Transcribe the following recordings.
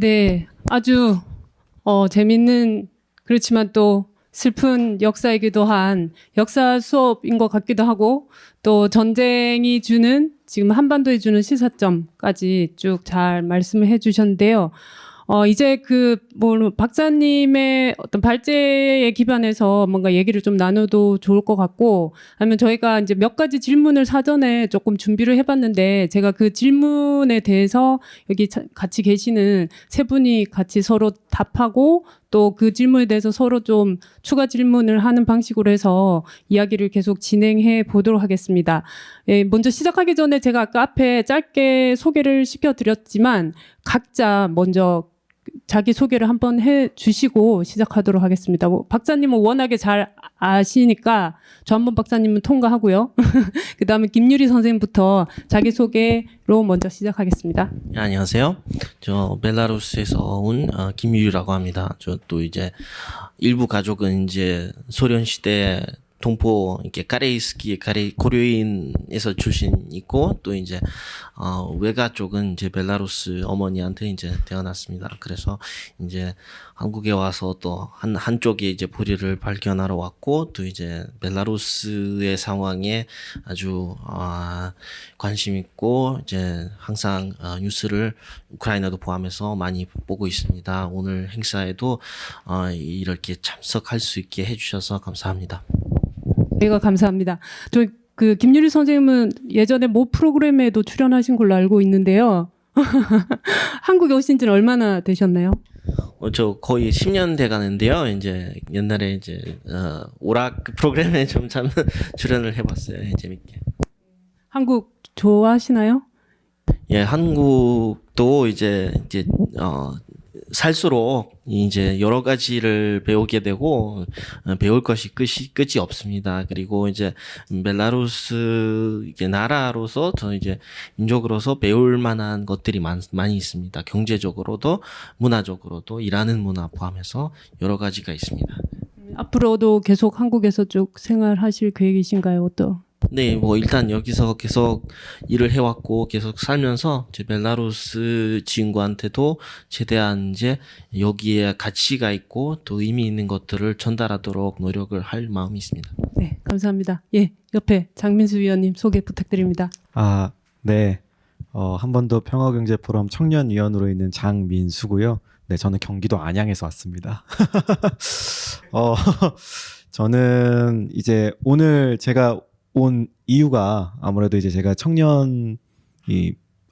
네, 아주 재밌는 그렇지만 또 슬픈 역사이기도 한 역사 수업인 것 같기도 하고 또 전쟁이 주는 지금 한반도에 주는 시사점까지 쭉 잘 말씀을 해주셨는데요. 이제 박사님의 어떤 발제에 기반해서 뭔가 얘기를 좀 나눠도 좋을 것 같고, 아니면 저희가 이제 몇 가지 질문을 사전에 조금 준비를 해봤는데, 제가 그 질문에 대해서 여기 같이 계시는 세 분이 같이 서로 답하고, 또 그 질문에 대해서 서로 좀 추가 질문을 하는 방식으로 해서 이야기를 계속 진행해 보도록 하겠습니다. 예, 먼저 시작하기 전에 제가 아까 앞에 짧게 소개를 시켜드렸지만, 각자 먼저 자기 소개를 한번 해주시고 시작하도록 하겠습니다. 박사님은 워낙에 잘 아시니까 저 한번 박사님은 통과하고요. 그 다음에 김유리 선생님부터 자기 소개로 먼저 시작하겠습니다. 네, 안녕하세요. 저 벨라루스에서 온 김유리라고 합니다. 저 또 이제 일부 가족은 이제 소련 시대 동포 이렇게 카레이스키 고려인에서 출신 있고 또 이제 외가 쪽은 이제 벨라루스 어머니한테 이제 태어났습니다. 그래서 이제 한국에 와서 또 한쪽에 이제 보리를 발견하러 왔고 또 이제 벨라루스의 상황에 아주 관심 있고 이제 항상 뉴스를 우크라이나도 포함해서 많이 보고 있습니다. 오늘 행사에도 이렇게 참석할 수 있게 해주셔서 감사합니다. 저희가 감사합니다. 그 김유리 선생님은 예전에 모 프로그램에도 출연하신 걸로 알고 있는데요. 한국에 오신 지는 얼마나 되셨나요? 저 거의 10년 돼 가는데요. 이제 옛날에 이제 오락 프로그램에 좀 출연을 해봤어요. 재밌게. 한국 좋아하시나요? 예, 한국도 이제 살수록 이제 여러 가지를 배우게 되고 배울 것이 끝이 없습니다. 그리고 이제 벨라루스 이게 나라로서 저 이제 민족으로서 배울 만한 것들이 많이 있습니다. 경제적으로도 문화적으로도 일하는 문화 포함해서 여러 가지가 있습니다. 앞으로도 계속 한국에서 쭉 생활하실 계획이신가요? 네, 뭐 일단 여기서 계속 일을 해왔고 계속 살면서 제 벨라루스 친구한테도 최대한 이제 여기에 가치가 있고 또 의미 있는 것들을 전달하도록 노력을 할 마음이 있습니다. 네, 감사합니다. 예, 옆에 장민수 위원님 소개 부탁드립니다. 네, 한반도 평화경제포럼 청년위원으로 있는 장민수고요. 네, 저는 경기도 안양에서 왔습니다. 저는 이제 오늘 제가 온 이유가 아무래도 이제 제가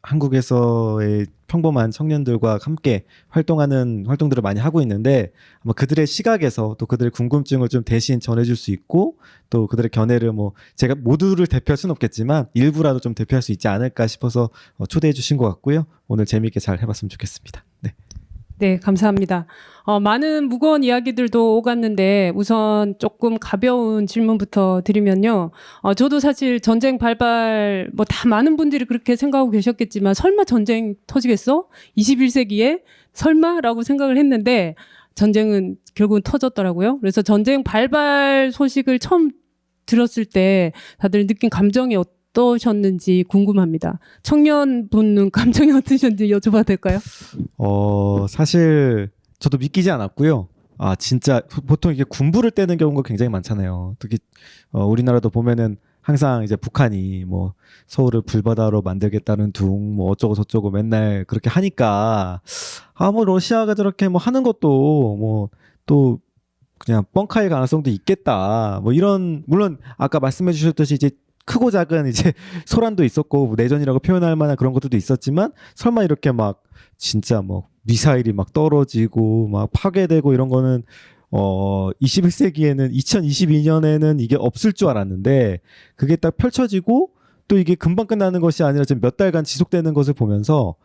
한국에서의 평범한 청년들과 함께 활동하는 활동들을 많이 하고 있는데 아마 그들의 시각에서 또 그들의 궁금증을 좀 대신 전해줄 수 있고 또 그들의 견해를 제가 모두를 대표할 수는 없겠지만 일부라도 좀 대표할 수 있지 않을까 싶어서 초대해 주신 것 같고요. 오늘 재미있게 잘 해봤으면 좋겠습니다. 네. 네, 감사합니다. 많은 무거운 이야기들도 오갔는데 우선 조금 가벼운 질문부터 드리면요. 저도 사실 전쟁 발발 다 많은 분들이 그렇게 생각하고 계셨겠지만 설마 전쟁 터지겠어? 21세기에? 설마라고 생각을 했는데 전쟁은 결국은 터졌더라고요. 그래서 전쟁 발발 소식을 처음 들었을 때 다들 느낀 감정이 어떠셨는지 궁금합니다. 청년분은 감정이 어떠셨는지 여쭤봐도 될까요? 사실 저도 믿기지 않았고요. 진짜 보통 이게 군부를 떼는 경우가 굉장히 많잖아요. 특히 우리나라도 보면은 항상 이제 북한이 서울을 불바다로 만들겠다는 둥 어쩌고 저쩌고 맨날 그렇게 하니까 러시아가 저렇게 하는 것도 또 그냥 뻥카일 가능성도 있겠다. 이런 물론 아까 말씀해 주셨듯이 이제 크고 작은 이제 소란도 있었고 내전이라고 표현할 만한 그런 것들도 있었지만 설마 이렇게 진짜 미사일이 떨어지고 파괴되고 이런 거는 21세기에는 2022년에는 이게 없을 줄 알았는데 그게 딱 펼쳐지고 또 이게 금방 끝나는 것이 아니라 지금 몇 달간 지속되는 것을 보면서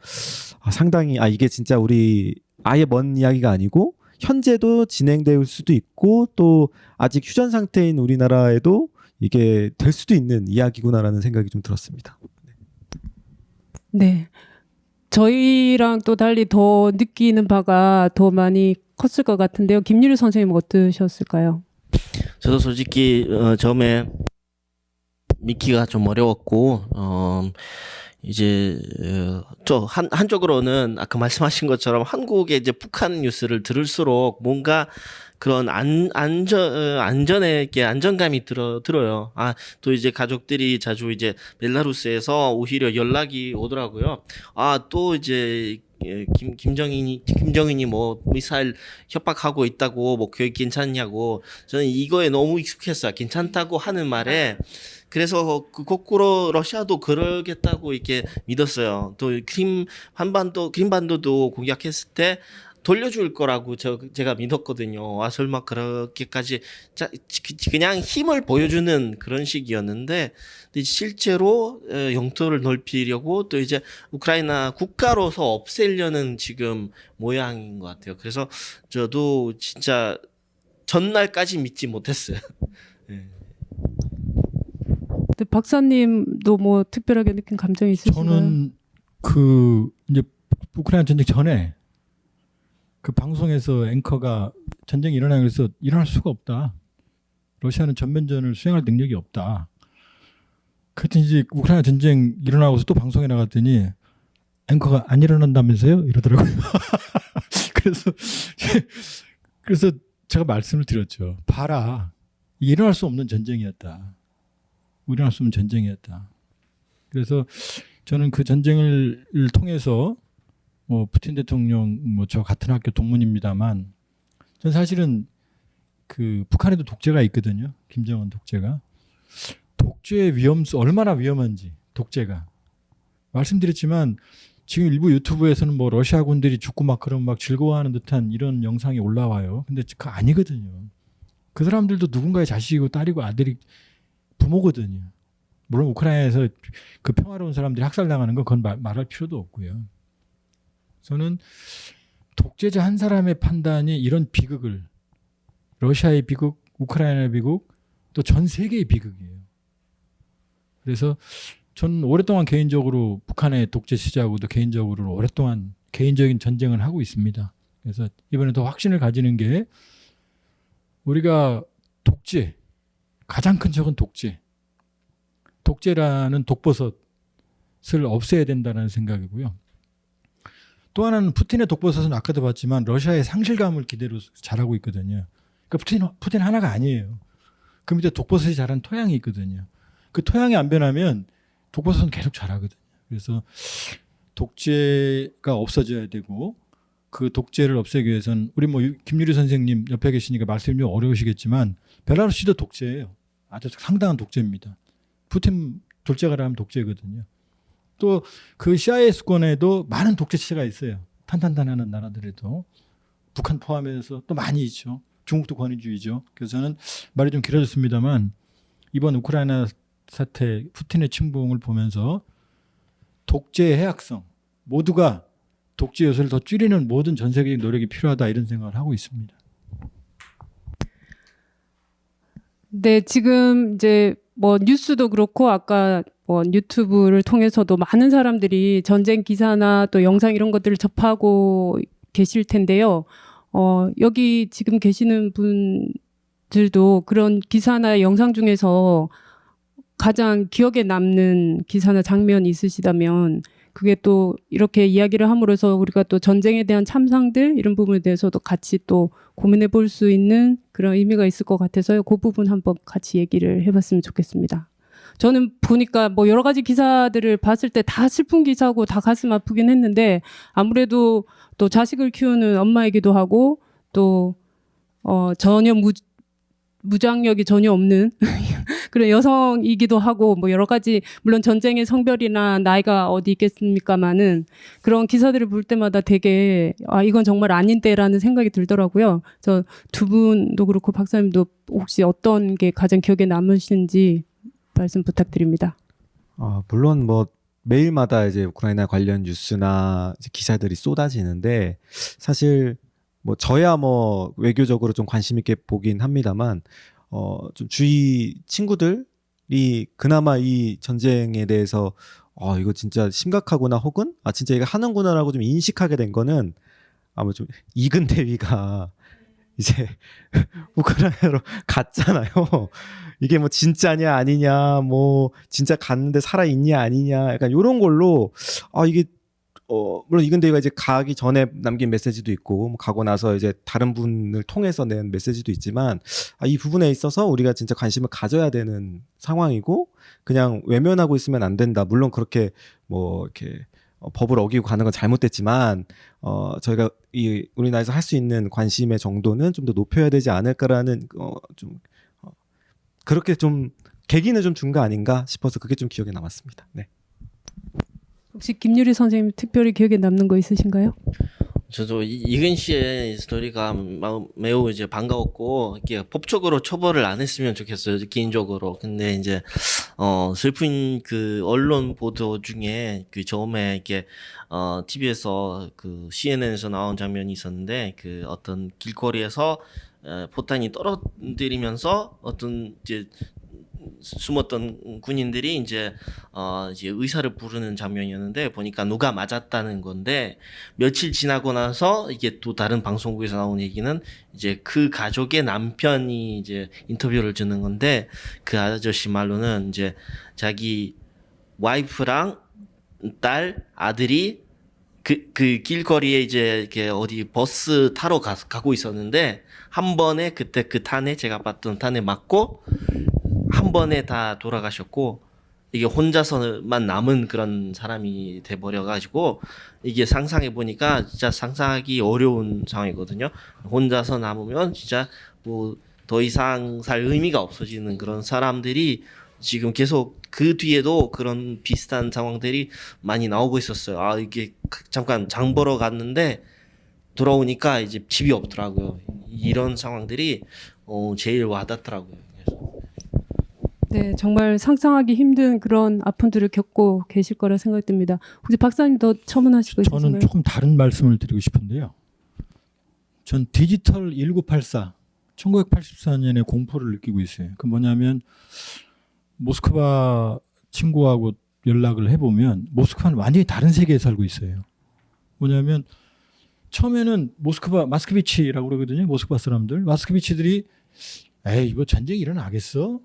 상당히 이게 진짜 우리 아예 먼 이야기가 아니고 현재도 진행될 수도 있고 또 아직 휴전 상태인 우리나라에도 이게 될 수도 있는 이야기구나라는 생각이 좀 들었습니다. 네. 저희랑 또 달리 더 느끼는 바가 더 많이 컸을 것 같은데요. 김유리 선생님은 어떠셨을까요? 저도 솔직히 처음에 믿기가 좀 어려웠고 이제 한쪽으로는 아까 말씀하신 것처럼 한국의 이제 북한 뉴스를 들을수록 뭔가 그런 안전에 안정감이 들어요. 또 이제 가족들이 자주 이제 벨라루스에서 오히려 연락이 오더라고요. 또 이제 김정인이 뭐 미사일 협박하고 있다고 뭐 교육 괜찮냐고. 저는 이거에 너무 익숙했어요. 괜찮다고 하는 말에. 그래서 거꾸로 러시아도 그러겠다고 이렇게 믿었어요. 또 크림반도도 공격했을 때 돌려줄 거라고 제가 믿었거든요. 설마 그렇게까지 그냥 힘을 보여주는 그런 식이었는데 실제로 영토를 넓히려고 또 이제 우크라이나 국가로서 없애려는 지금 모양인 것 같아요. 그래서 저도 진짜 전날까지 믿지 못했어요. 네. 박사님도 뭐 특별하게 느낀 감정이 있으신가요? 저는 이제 우크라이나 전쟁 전에 그 방송에서 앵커가 전쟁이 일어나고 그래서 일어날 수가 없다. 러시아는 전면전을 수행할 능력이 없다. 그랬더니 이제 우크라이나 전쟁 일어나고서 또 방송에 나갔더니 앵커가 안 일어난다면서요? 이러더라고요. 그래서 제가 말씀을 드렸죠. 봐라. 일어날 수 없는 전쟁이었다. 일어날 수 없는 전쟁이었다. 그래서 저는 그 전쟁을 통해서 뭐 푸틴 대통령 뭐 저 같은 학교 동문입니다만 전 사실은 그 북한에도 독재가 있거든요. 김정은 독재가. 독재의 위험수 얼마나 위험한지 독재가. 말씀드렸지만 지금 일부 유튜브에서는 뭐 러시아군들이 죽고 막 그런 막 즐거워하는 듯한 이런 영상이 올라와요. 근데 그거 아니거든요. 그 사람들도 누군가의 자식이고 딸이고 아들이 부모거든요. 물론 우크라이나에서 그 평화로운 사람들이 학살당하는 건 그건 말할 필요도 없고요. 저는 독재자 한 사람의 판단이 이런 비극을 러시아의 비극, 우크라이나의 비극, 또 전 세계의 비극이에요. 그래서 저는 오랫동안 개인적으로 북한의 독재 시자하고도 개인적으로 오랫동안 개인적인 전쟁을 하고 있습니다. 그래서 이번에 더 확신을 가지는 게 우리가 독재, 가장 큰 적은 독재라는 독버섯을 없애야 된다는 생각이고요. 또 하나는 푸틴의 독버섯은 아까도 봤지만 러시아의 상실감을 기대로 자라고 있거든요. 그러니까 푸틴 하나가 아니에요. 그 밑에 독버섯이 자란 토양이 있거든요. 그 토양이 안 변하면 독버섯은 계속 자라거든요. 그래서 독재가 없어져야 되고 그 독재를 없애기 위해서는 우리 뭐 김유리 선생님 옆에 계시니까 말씀이 좀 어려우시겠지만 벨라루시도 독재예요. 아주 상당한 독재입니다. 푸틴 둘째가라 하면 독재거든요. 또 그 CIS권에도 많은 독재체가 있어요. 탄탄탄하는 나라들에도. 북한 포함해서 또 많이 있죠. 중국도 권위주의죠. 그래서 저는 말이 좀 길어졌습니다만 이번 우크라이나 사태 푸틴의 침공을 보면서 독재의 해악성 모두가 독재 요소를 더 줄이는 모든 전 세계적 노력이 필요하다 이런 생각을 하고 있습니다. 네, 지금 이제 뭐 뉴스도 그렇고 아까 뭐 유튜브를 통해서도 많은 사람들이 전쟁 기사나 또 영상 이런 것들을 접하고 계실 텐데요. 여기 지금 계시는 분들도 그런 기사나 영상 중에서 가장 기억에 남는 기사나 장면이 있으시다면 그게 또 이렇게 이야기를 함으로써 우리가 또 전쟁에 대한 참상들 이런 부분에 대해서도 같이 또 고민해 볼 수 있는 그런 의미가 있을 것 같아서요. 그 부분 한번 같이 얘기를 해봤으면 좋겠습니다. 저는 보니까 뭐 여러 가지 기사들을 봤을 때 다 슬픈 기사고 다 가슴 아프긴 했는데 아무래도 또 자식을 키우는 엄마이기도 하고 또 전혀 무장력이 전혀 없는 그런 여성이기도 하고 뭐 여러 가지 물론 전쟁의 성별이나 나이가 어디 있겠습니까마는 그런 기사들을 볼 때마다 되게 이건 정말 아닌데라는 생각이 들더라고요. 저 두 분도 그렇고 박사님도 혹시 어떤 게 가장 기억에 남으신지 말씀 부탁드립니다. 물론 뭐 매일마다 이제 우크라이나 관련 뉴스나 이제 기사들이 쏟아지는데 사실 뭐 저야 뭐 외교적으로 좀 관심 있게 보긴 합니다만 좀 주위 친구들이 그나마 이 전쟁에 대해서 이거 진짜 심각하구나 혹은 진짜 이거 하는구나라고 좀 인식하게 된 거는 아마 좀 이근 대위가 이제 우크라이나로 갔잖아요. 이게 뭐 진짜냐 아니냐, 뭐 진짜 갔는데 살아 있냐 아니냐, 약간 이런 걸로 이게 물론 이근대가 이제 가기 전에 남긴 메시지도 있고, 뭐 가고 나서 이제 다른 분을 통해서 낸 메시지도 있지만, 이 부분에 있어서 우리가 진짜 관심을 가져야 되는 상황이고, 그냥 외면하고 있으면 안 된다. 물론 그렇게 뭐 이렇게 법을 어기고 가는 건 잘못됐지만, 저희가 이 우리나라에서 할 수 있는 관심의 정도는 좀 더 높여야 되지 않을까라는 좀 그렇게 좀 계기는 좀 준 거 아닌가 싶어서 그게 좀 기억에 남았습니다. 네. 혹시 김유리 선생님 특별히 기억에 남는 거 있으신가요? 저도 이근 씨의 스토리가 매우 이제 반가웠고, 이게 법적으로 처벌을 안 했으면 좋겠어요, 개인적으로. 근데 이제 슬픈 그 언론 보도 중에 그 처음에 이렇게 TV에서 그 CNN에서 나온 장면이 있었는데, 그 어떤 길거리에서 포탄이 떨어뜨리면서 어떤 이제 숨었던 군인들이 이제 의사를 부르는 장면이었는데, 보니까 누가 맞았다는 건데, 며칠 지나고 나서 이게 또 다른 방송국에서 나온 얘기는 이제 그 가족의 남편이 이제 인터뷰를 주는 건데, 그 아저씨 말로는 이제 자기 와이프랑 딸, 아들이 그 길거리에 이제 이렇게 어디 버스 타러 가고 있었는데, 한 번에 그때 그 탄에, 제가 봤던 탄에 맞고 한 번에 다 돌아가셨고, 이게 혼자서만 남은 그런 사람이 돼버려가지고, 이게 상상해 보니까 진짜 상상하기 어려운 상황이거든요. 혼자서 남으면 진짜 뭐 더 이상 살 의미가 없어지는 그런 사람들이 지금 계속 그 뒤에도 그런 비슷한 상황들이 많이 나오고 있었어요. 이게 잠깐 장 보러 갔는데 돌아오니까 이제 집이 없더라고요. 이런 상황들이 제일 와닿더라고요. 네, 정말 상상하기 힘든 그런 아픔들을 겪고 계실 거라 생각됩니다. 혹시 박사님 더 첨언하실 거 있으신가요? 저는 조금 다른 말씀을 드리고 싶은데요. 전 디지털 1984, 1984년에 공포를 느끼고 있어요. 그 뭐냐면 모스크바 친구하고 연락을 해보면 모스크바는 완전히 다른 세계에 살고 있어요. 뭐냐면 처음에는 마스크비치라고 그러거든요. 모스크바 사람들. 마스크비치들이 에이 이거 전쟁이 일어나겠어?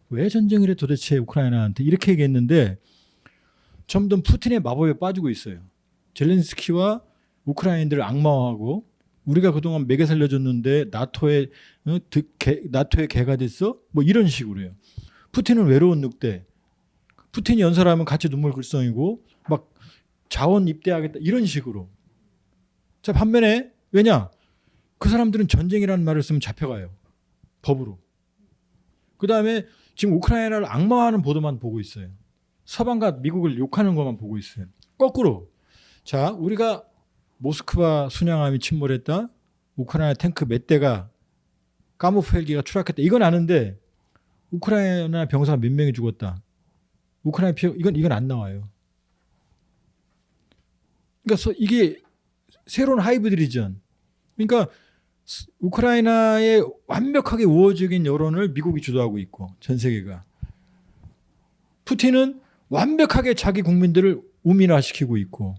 왜 전쟁을 해 도대체 우크라이나한테, 이렇게 얘기했는데 점점 푸틴의 마법에 빠지고 있어요. 젤렌스키와 우크라이나인들을 악마화하고, 우리가 그동안 먹여 살려줬는데 나토의 개가 됐어? 뭐 이런 식으로요. 푸틴은 외로운 늑대. 푸틴이 연설하면 같이 눈물 글썽이고 막 자원 입대하겠다 이런 식으로. 자, 반면에 왜냐? 그 사람들은 전쟁이라는 말을 쓰면 잡혀가요. 법으로. 그 다음에 지금 우크라이나를 악마화하는 보도만 보고 있어요. 서방과 미국을 욕하는 것만 보고 있어요. 거꾸로. 자, 우리가 모스크바 순양함이 침몰했다. 우크라이나 탱크 몇 대가 까모프 헬기가 추락했다. 이건 아는데 우크라이나 병사 몇 명이 죽었다. 우크라이나 피해, 이건 안 나와요. 그러니까 이게 새로운 하이브드 리전. 그러니까 우크라이나의 완벽하게 우호적인 여론을 미국이 주도하고 있고 전 세계가. 푸틴은 완벽하게 자기 국민들을 우민화시키고 있고.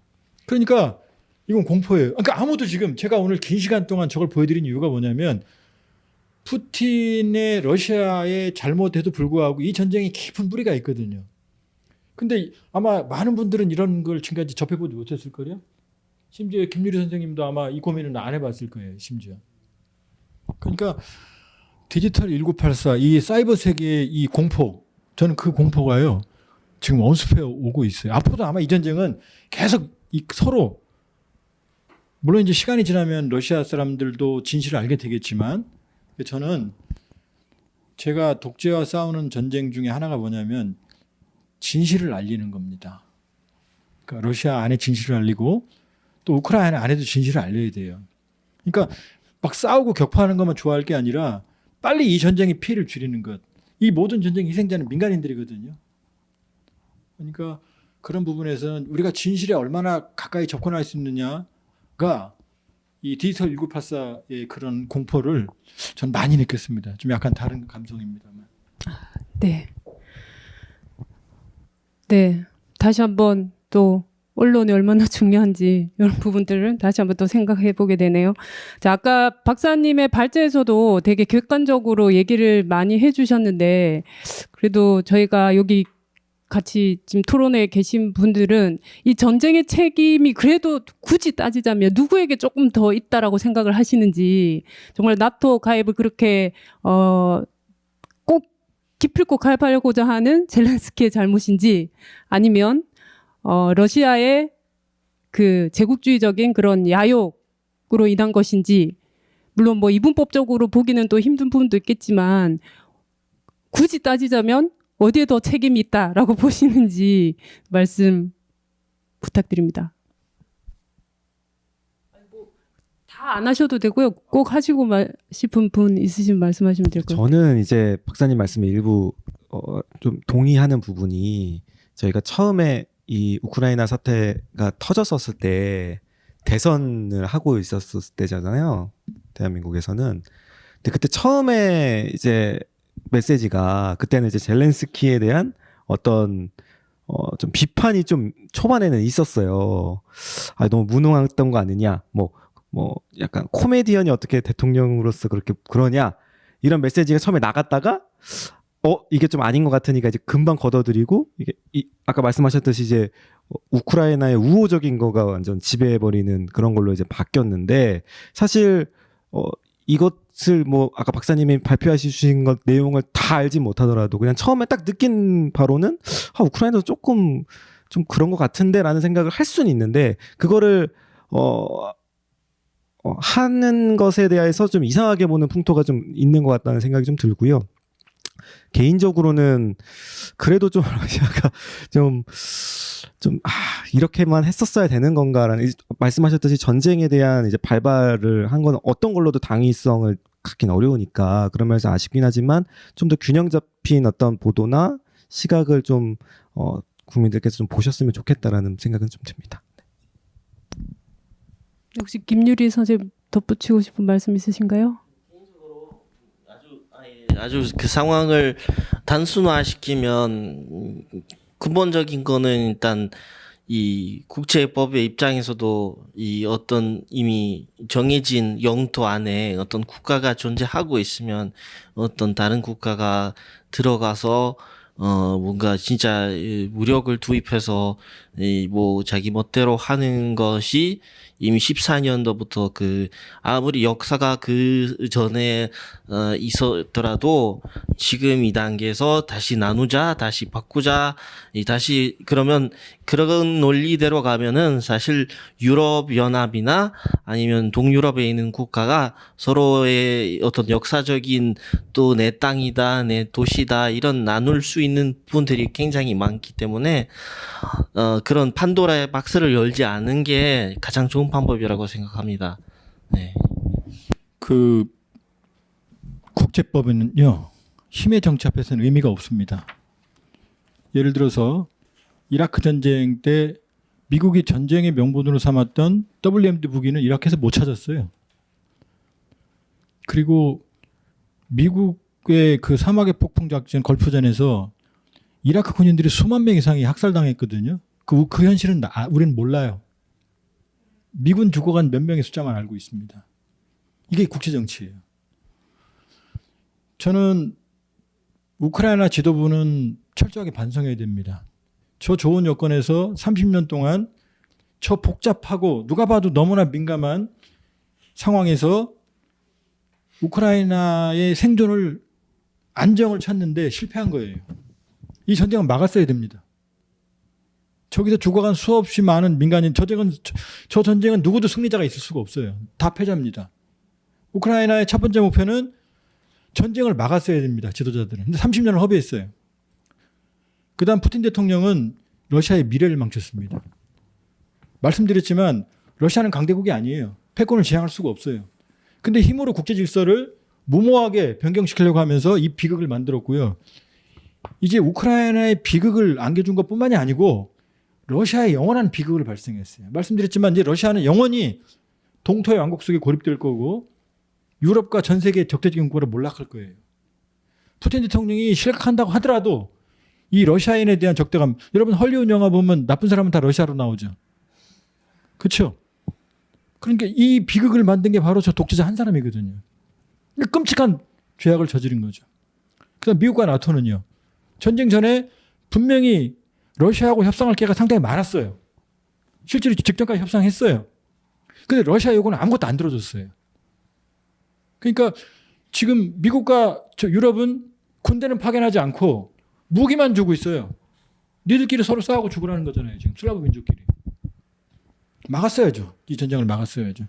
그러니까 이건 공포예요. 그러니까 아무도 지금, 제가 오늘 긴 시간 동안 저걸 보여드린 이유가 뭐냐면 푸틴의 러시아의 잘못에도 불구하고 이 전쟁에 깊은 뿌리가 있거든요. 근데 아마 많은 분들은 이런 걸 지금까지 접해보지 못했을 거예요. 심지어 김유리 선생님도 아마 이 고민은 안 해봤을 거예요. 심지어. 그러니까 디지털 1984, 이 사이버 세계의 이 공포, 저는 그 공포가요 지금 엄습해 오고 있어요. 앞으로도 아마 이 전쟁은 계속 서로, 물론 이제 시간이 지나면 러시아 사람들도 진실을 알게 되겠지만, 저는 제가 독재와 싸우는 전쟁 중에 하나가 뭐냐면 진실을 알리는 겁니다. 그러니까 러시아 안에 진실을 알리고 또 우크라이나 안에도 진실을 알려야 돼요. 그러니까 막 싸우고 격파하는 것만 좋아할 게 아니라 빨리 이 전쟁의 피해를 줄이는 것. 이 모든 전쟁 희생자는 민간인들이거든요. 그러니까 그런 부분에서는 우리가 진실에 얼마나 가까이 접근할 수 있느냐가 이 디지털 1984의 그런 공포를 전 많이 느꼈습니다. 좀 약간 다른 감성입니다만. 네. 네. 다시 한번 또 언론이 얼마나 중요한지 이런 부분들을 다시 한번 또 생각해 보게 되네요. 자, 아까 박사님의 발제에서도 되게 객관적으로 얘기를 많이 해주셨는데 그래도 저희가 여기 같이 지금 토론에 계신 분들은 이 전쟁의 책임이 그래도 굳이 따지자면 누구에게 조금 더 있다라고 생각을 하시는지, 정말 나토 가입을 그렇게 꼭 기필코 가입하려고자 하는 젤렌스키의 잘못인지, 아니면 러시아의 그 제국주의적인 그런 야욕으로 인한 것인지, 물론 뭐 이분법적으로 보기는 또 힘든 부분도 있겠지만 굳이 따지자면 어디에 더 책임이 있다라고 보시는지 말씀 부탁드립니다. 다 안 하셔도 되고요. 꼭 하시고 싶은 분 있으시면 말씀하시면 될 것 같아요. 저는 이제 박사님 말씀에 일부 좀 동의하는 부분이, 저희가 처음에 이 우크라이나 사태가 터졌었을 때 대선을 하고 있었을 때잖아요. 대한민국에서는. 근데 그때 처음에 이제 메시지가, 그때는 이제 젤렌스키에 대한 어떤 좀 비판이 좀 초반에는 있었어요. 아, 너무 무능했던 거 아니냐, 뭐 약간 코미디언이 어떻게 대통령으로서 그렇게 그러냐, 이런 메시지가 처음에 나갔다가 이게 좀 아닌 것 같으니까 이제 금방 걷어들이고, 이게 아까 말씀하셨듯이 이제 우크라이나의 우호적인 거가 완전 지배해버리는 그런 걸로 이제 바뀌었는데, 사실 이것을 뭐 아까 박사님이 발표하신 것 내용을 다 알지 못하더라도 그냥 처음에 딱 느낀 바로는 우크라이나도 조금 좀 그런 것 같은데라는 생각을 할 수는 있는데, 그거를 하는 것에 대해서 좀 이상하게 보는 풍토가 좀 있는 것 같다는 생각이 좀 들고요. 개인적으로는 그래도 좀 러시아가 이렇게만 했었어야 되는 건가라는, 말씀하셨듯이 전쟁에 대한 이제 발발을 한 건 어떤 걸로도 당위성을 갖긴 어려우니까 그런 면에서 아쉽긴 하지만, 좀 더 균형 잡힌 어떤 보도나 시각을 좀 국민들께서 좀 보셨으면 좋겠다라는 생각은 좀 듭니다. 혹시 김유리 선생님 덧붙이고 싶은 말씀 있으신가요? 아주 그 상황을 단순화시키면 근본적인 거는 일단 이 국제법의 입장에서도 이 어떤 이미 정해진 영토 안에 어떤 국가가 존재하고 있으면 어떤 다른 국가가 들어가서 뭔가 진짜 무력을 투입해서 뭐 자기 멋대로 하는 것이 이미 14년도부터 아무리 역사가 그 전에 있었더라도 지금 이 단계에서 다시 나누자, 다시 바꾸자, 다시 그러면 그런 논리대로 가면은 사실 유럽 연합이나 아니면 동유럽에 있는 국가가 서로의 어떤 역사적인 또 내 땅이다, 내 도시다 이런 나눌 수 있는 부분들이 굉장히 많기 때문에 그런 판도라의 박스를 열지 않는 게 가장 좋은 방법이라고 생각합니다. 네. 그 국제법에는요, 힘의 정치 앞에서는 의미가 없습니다. 예를 들어서 이라크 전쟁 때 미국이 전쟁의 명분으로 삼았던 WMD 무기는 이라크에서 못 찾았어요. 그리고 미국의 그 사막의 폭풍 작전 걸프전에서 이라크 군인들이 수만 명 이상이 학살당했거든요. 그 현실은 우리는 몰라요. 미군 죽어간 몇 명의 숫자만 알고 있습니다. 이게 국제 정치예요. 저는 우크라이나 지도부는 철저하게 반성해야 됩니다. 저 좋은 여건에서 30년 동안 저 복잡하고 누가 봐도 너무나 민감한 상황에서 우크라이나의 생존을, 안정을 찾는데 실패한 거예요. 이 전쟁은 막았어야 됩니다. 저기서 죽어간 수없이 많은 민간인, 저 전쟁은 누구도 승리자가 있을 수가 없어요. 다 패자입니다. 우크라이나의 첫 번째 목표는 전쟁을 막았어야 됩니다. 지도자들은. 근데 30년을 허비했어요. 그 다음 푸틴 대통령은 러시아의 미래를 망쳤습니다. 말씀드렸지만 러시아는 강대국이 아니에요. 패권을 지향할 수가 없어요. 근데 힘으로 국제 질서를 무모하게 변경시키려고 하면서 이 비극을 만들었고요. 이제 우크라이나의 비극을 안겨준 것뿐만이 아니고 러시아의 영원한 비극을 발생했어요. 말씀드렸지만 이제 러시아는 영원히 동토의 왕국 속에 고립될 거고 유럽과 전 세계의 적대적인 국가로 몰락할 거예요. 푸틴 대통령이 실각한다고 하더라도 이 러시아인에 대한 적대감, 여러분 헐리우드 영화 보면 나쁜 사람은 다 러시아로 나오죠. 그렇죠? 그러니까 이 비극을 만든 게 바로 저 독재자 한 사람이거든요. 끔찍한 죄악을 저지른 거죠. 그다음 미국과 나토는요. 전쟁 전에 분명히 러시아하고 협상할 기회가 상당히 많았어요. 실제로 직전까지 협상했어요. 근데 러시아 요구는 아무것도 안 들어줬어요. 그러니까 지금 미국과 유럽은 군대는 파견하지 않고 무기만 주고 있어요. 니들끼리 서로 싸우고 죽으라는 거잖아요. 지금 슬라브 민족끼리. 막았어야죠. 이 전쟁을 막았어야죠.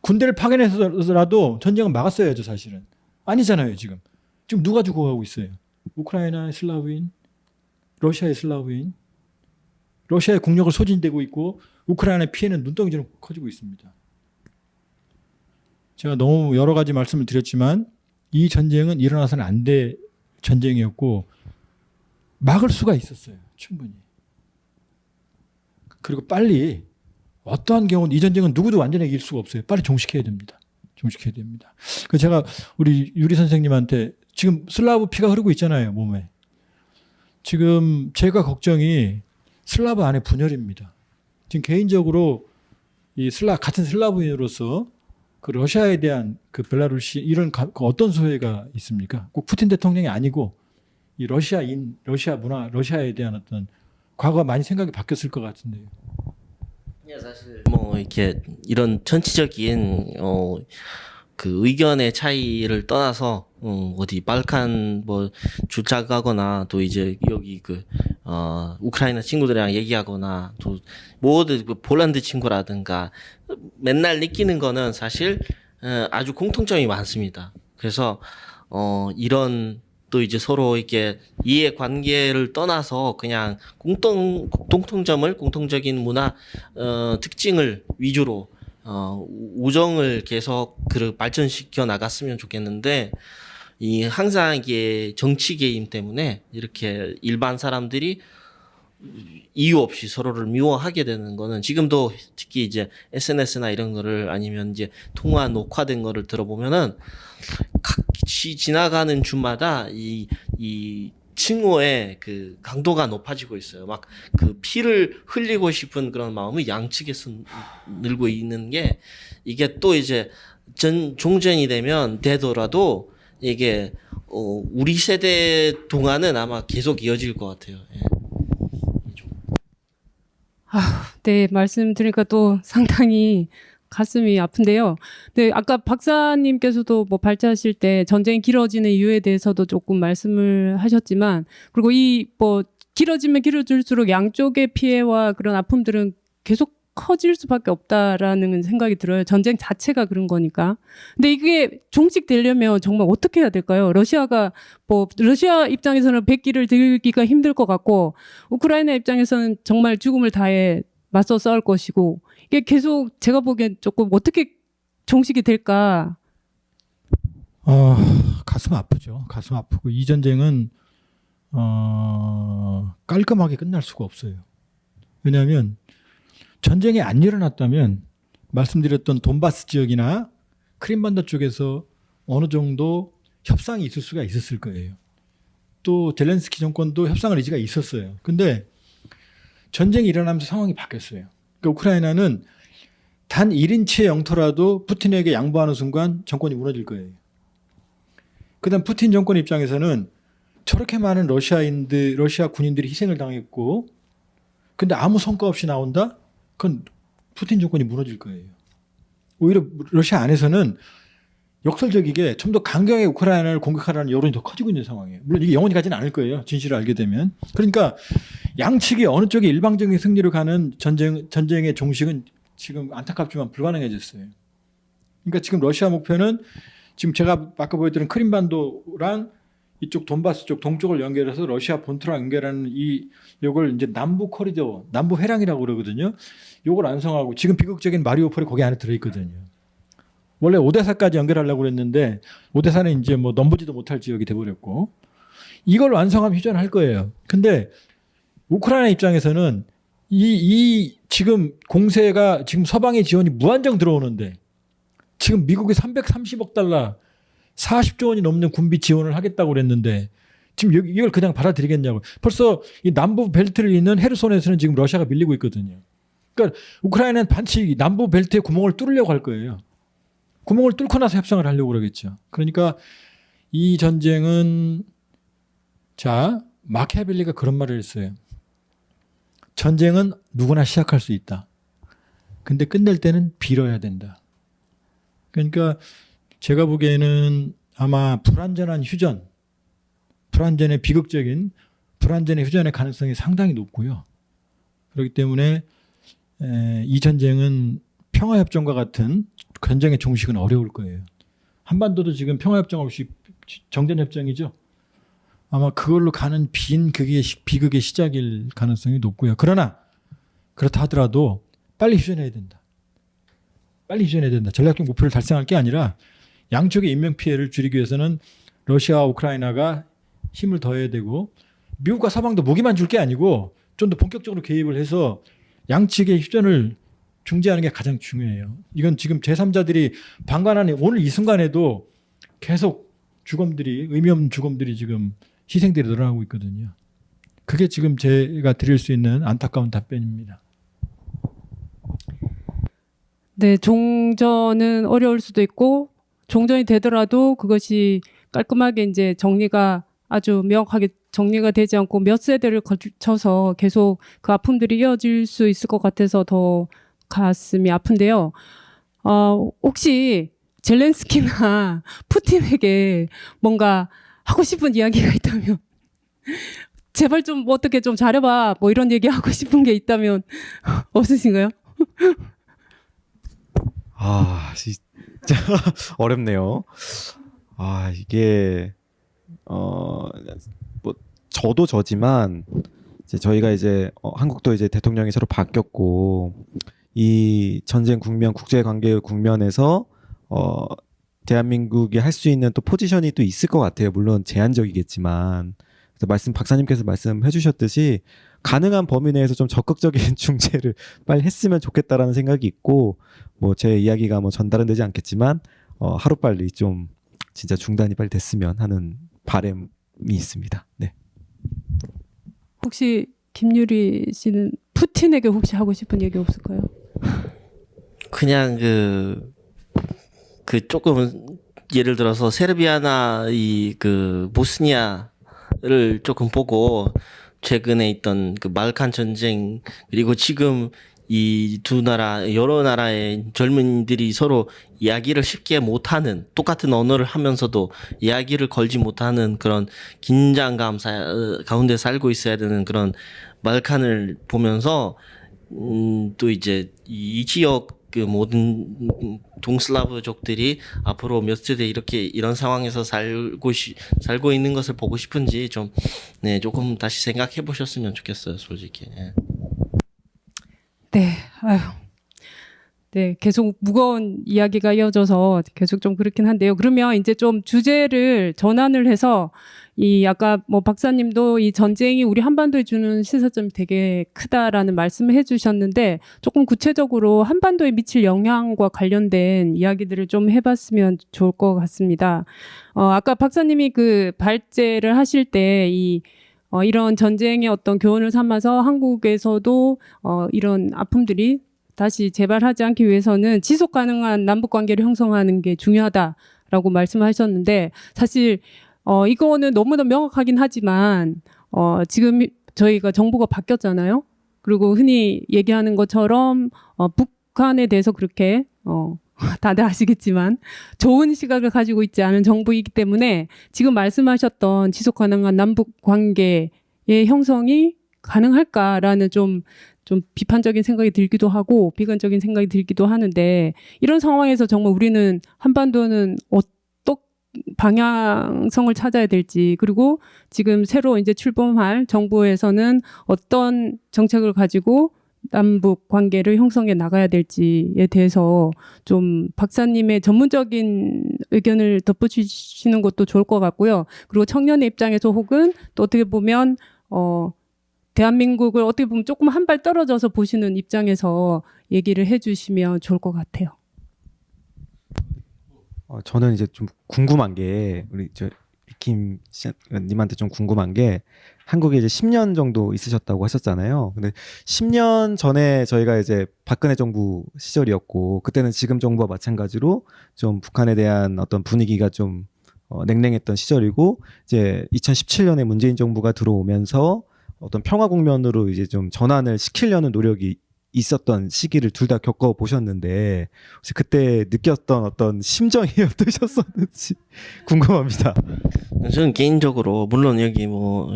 군대를 파견해서라도 전쟁을 막았어야죠. 사실은. 아니잖아요. 지금 누가 죽어가고 있어요. 우크라이나의 슬라브인, 러시아의 슬라브인, 러시아의 국력을 소진되고 있고 우크라이나의 피해는 눈덩이처럼 커지고 있습니다. 제가 너무 여러 가지 말씀을 드렸지만 이 전쟁은 일어나서는 안 될 전쟁이었고 막을 수가 있었어요. 충분히. 그리고 빨리 어떠한 경우는 이 전쟁은 누구도 완전히 이길 수가 없어요. 빨리 종식해야 됩니다. 종식해야 됩니다. 그래서 제가 우리 유리 선생님한테 지금 슬라브 피가 흐르고 있잖아요. 몸에. 지금 제가 걱정이 슬라브 안의 분열입니다. 지금 개인적으로 이 같은 슬라브인으로서 그 러시아에 대한 그 벨라루시 이런 어떤 소외가 있습니까? 꼭 푸틴 대통령이 아니고 이 러시아인, 러시아 문화, 러시아에 대한 어떤 과거가 많이 생각이 바뀌었을 것 같은데요. 예, 사실 뭐 이렇게 이런 전체적인 그 의견의 차이를 떠나서 어디 발칸 뭐 주차가거나 또 이제 여기 우크라이나 친구들이랑 얘기하거나 또 모든 그 폴란드 친구라든가 맨날 느끼는 거는 사실 아주 공통점이 많습니다. 그래서 이런 또 이제 서로 이렇게 이해 관계를 떠나서 그냥 공통적인 문화 특징을 위주로 우정을 계속 발전시켜 나갔으면 좋겠는데 항상 이게 정치 개입 때문에 이렇게 일반 사람들이 이유 없이 서로를 미워하게 되는 거는 지금도 특히 이제 SNS나 이런 거를 아니면 이제 통화 녹화된 거를 들어보면은 같이 지나가는 주마다 이 칭호의 그 강도가 높아지고 있어요. 막 그 피를 흘리고 싶은 그런 마음이 양측에서 늘고 있는 게 이게 또 이제 종전이 되더라도 이게 우리 세대 동안은 아마 계속 이어질 것 같아요. 예. 네, 말씀 드리니까 또 상당히 가슴이 아픈데요. 네, 아까 박사님께서도 뭐 발제하실 때 전쟁이 길어지는 이유에 대해서도 조금 말씀을 하셨지만, 그리고 길어지면 길어질수록 양쪽의 피해와 그런 아픔들은 계속 커질 수밖에 없다라는 생각이 들어요. 전쟁 자체가 그런 거니까. 근데 이게 종식되려면 정말 어떻게 해야 될까요? 러시아 입장에서는 백기를 들기가 힘들 것 같고, 우크라이나 입장에서는 정말 죽음을 다해 맞서 싸울 것이고, 이게 계속 제가 보기엔 조금 어떻게 종식이 될까? 가슴 아프죠. 가슴 아프고 이 전쟁은 깔끔하게 끝날 수가 없어요. 왜냐하면 전쟁이 안 일어났다면 말씀드렸던 돈바스 지역이나 크림반도 쪽에서 어느 정도 협상이 있을 수가 있었을 거예요. 또 젤렌스키 정권도 협상을 의지가 있었어요. 근데 전쟁이 일어나면서 상황이 바뀌었어요. 그러니까 우크라이나는 단 1인치의 영토라도 푸틴에게 양보하는 순간 정권이 무너질 거예요. 그다음 푸틴 정권 입장에서는 저렇게 많은 러시아 군인들이 희생을 당했고 근데 아무 성과 없이 나온다? 그건 푸틴 정권이 무너질 거예요. 오히려 러시아 안에서는 역설적이게 좀 더 강경하게 우크라이나를 공격하라는 여론이 더 커지고 있는 상황이에요. 물론 이게 영원히 가지는 않을 거예요. 진실을 알게 되면. 그러니까 양측이 어느 쪽에 일방적인 승리를 가는 전쟁의 종식은 지금 안타깝지만 불가능해졌어요. 그러니까 지금 러시아 목표는 지금 제가 아까 보여드린 크림반도랑 이쪽 돈바스 쪽 동쪽을 연결해서 러시아 본토랑 연결하는 이걸 이제 남부 코리도, 남부 회랑이라고 그러거든요. 이걸 완성하고 지금 비극적인 마리우폴이 거기 안에 들어있거든요. 원래 오데사까지 연결하려고 그랬는데 오데사는 이제 뭐 넘보지도 못할 지역이 돼버렸고 이걸 완성하면 휴전할 거예요. 근데 우크라이나 입장에서는 이 지금 공세가 지금 서방의 지원이 무한정 들어오는데 지금 미국이 330억 달러 40조 원이 넘는 군비 지원을 하겠다고 그랬는데 지금 이걸 그냥 받아들이겠냐고. 벌써 이 남부 벨트를 잇는 헤르손에서는 지금 러시아가 밀리고 있거든요. 그러니까 우크라이나는 반드시 남부 벨트에 구멍을 뚫으려고 할 거예요. 구멍을 뚫고 나서 협상을 하려고 그러겠죠. 그러니까 이 전쟁은 자 마키아벨리가 그런 말을 했어요. 전쟁은 누구나 시작할 수 있다. 근데 끝낼 때는 빌어야 된다. 그러니까 제가 보기에는 아마 불완전한 휴전, 불완전의 비극적인 불완전의 휴전의 가능성이 상당히 높고요. 그렇기 때문에 이 전쟁은 평화협정과 같은 전쟁의 종식은 어려울 거예요. 한반도도 지금 평화협정 없이 정전협정이죠. 아마 그걸로 가는 비극의 시작일 가능성이 높고요. 그러나 그렇다 하더라도 빨리 휴전해야 된다. 빨리 휴전해야 된다. 전략적 목표를 달성할 게 아니라 양쪽의 인명피해를 줄이기 위해서는 러시아와 우크라이나가 힘을 더해야 되고 미국과 서방도 무기만 줄 게 아니고 좀 더 본격적으로 개입을 해서 양측의 휴전을 중재하는 게 가장 중요해요. 이건 지금 제3자들이 방관하는 오늘 이 순간에도 계속 죽음들이 의미 없는 죽음들이 지금 희생들이 늘어나고 있거든요. 그게 지금 제가 드릴 수 있는 안타까운 답변입니다. 네, 종전은 어려울 수도 있고 종전이 되더라도 그것이 깔끔하게 이제 정리가 아주 명확하게 정리가 되지 않고 몇 세대를 거쳐서 계속 그 아픔들이 이어질 수 있을 것 같아서 더 가슴이 아픈데요. 혹시 젤렌스키나 푸틴에게 뭔가 하고 싶은 이야기가 있다면 제발 좀 어떻게 좀 잘해봐 뭐 이런 얘기 하고 싶은 게 있다면 없으신가요? 진짜 어렵네요. 이게 뭐 저도 저지만 이제 저희가 이제 한국도 이제 대통령이 새로 바뀌었고 이 전쟁 국면, 국제 관계 국면에서 대한민국이 할 수 있는 또 포지션이 또 있을 것 같아요. 물론 제한적이겠지만. 그래서 박사님께서 말씀해 주셨듯이 가능한 범위 내에서 좀 적극적인 중재를 빨리 했으면 좋겠다라는 생각이 있고, 뭐 제 이야기가 뭐 전달은 되지 않겠지만 하루빨리 좀 진짜 중단이 빨리 됐으면 하는 바람이 있습니다. 네. 혹시 김유리 씨는 푸틴에게 혹시 하고 싶은 얘기 없을까요? 그냥 그 조금 예를 들어서 세르비아나 그 보스니아를 조금 보고 최근에 있던 그 말칸 전쟁 그리고 지금 이 두 나라 여러 나라의 젊은이들이 서로 이야기를 쉽게 못하는 똑같은 언어를 하면서도 이야기를 걸지 못하는 그런 긴장감 가운데 살고 있어야 되는 그런 말칸을 보면서 또 이제 이 지역 그 모든 동슬라브족들이 앞으로 몇 세대 이런 상황에서 살고 있는 것을 보고 싶은지 좀 조금 다시 생각해 보셨으면 좋겠어요, 솔직히. 네, 네, 계속 무거운 이야기가 이어져서 계속 좀 그렇긴 한데요. 그러면 이제 좀 주제를 전환을 해서 아까 뭐 박사님도 이 전쟁이 우리 한반도에 주는 시사점이 되게 크다라는 말씀을 해주셨는데 조금 구체적으로 한반도에 미칠 영향과 관련된 이야기들을 좀 해봤으면 좋을 것 같습니다. 아까 박사님이 그 발제를 하실 때 이런 전쟁의 어떤 교훈을 삼아서 한국에서도 이런 아픔들이 다시 재발하지 않기 위해서는 지속 가능한 남북 관계를 형성하는 게 중요하다라고 말씀하셨는데 사실 이거는 너무나 명확하긴 하지만 지금 저희가 정부가 바뀌었잖아요. 그리고 흔히 얘기하는 것처럼 북한에 대해서 그렇게 다들 아시겠지만 좋은 시각을 가지고 있지 않은 정부이기 때문에 지금 말씀하셨던 지속 가능한 남북 관계의 형성이 가능할까라는 좀 비판적인 생각이 들기도 하고 비관적인 생각이 들기도 하는데 이런 상황에서 정말 우리는 한반도는 어떤 방향성을 찾아야 될지 그리고 지금 새로 이제 출범할 정부에서는 어떤 정책을 가지고 남북 관계를 형성해 나가야 될지에 대해서 좀 박사님의 전문적인 의견을 덧붙이시는 것도 좋을 것 같고요. 그리고 청년의 입장에서 혹은 또 어떻게 보면 대한민국을 어떻게 보면 조금 한 발 떨어져서 보시는 입장에서 얘기를 해주시면 좋을 것 같아요. 저는 이제 좀 궁금한 게 우리 김 님한테 좀 궁금한 게 한국에 이제 10년 정도 있으셨다고 하셨잖아요. 근데 10년 전에 저희가 이제 박근혜 정부 시절이었고 그때는 지금 정부와 마찬가지로 좀 북한에 대한 어떤 분위기가 좀 냉랭했던 시절이고 이제 2017년에 문재인 정부가 들어오면서 어떤 평화 국면으로 이제 좀 전환을 시키려는 노력이 있었던 시기를 둘 다 겪어 보셨는데 혹시 그때 느꼈던 어떤 심정이 어떠셨었는지 궁금합니다. 저는 개인적으로 물론 여기 뭐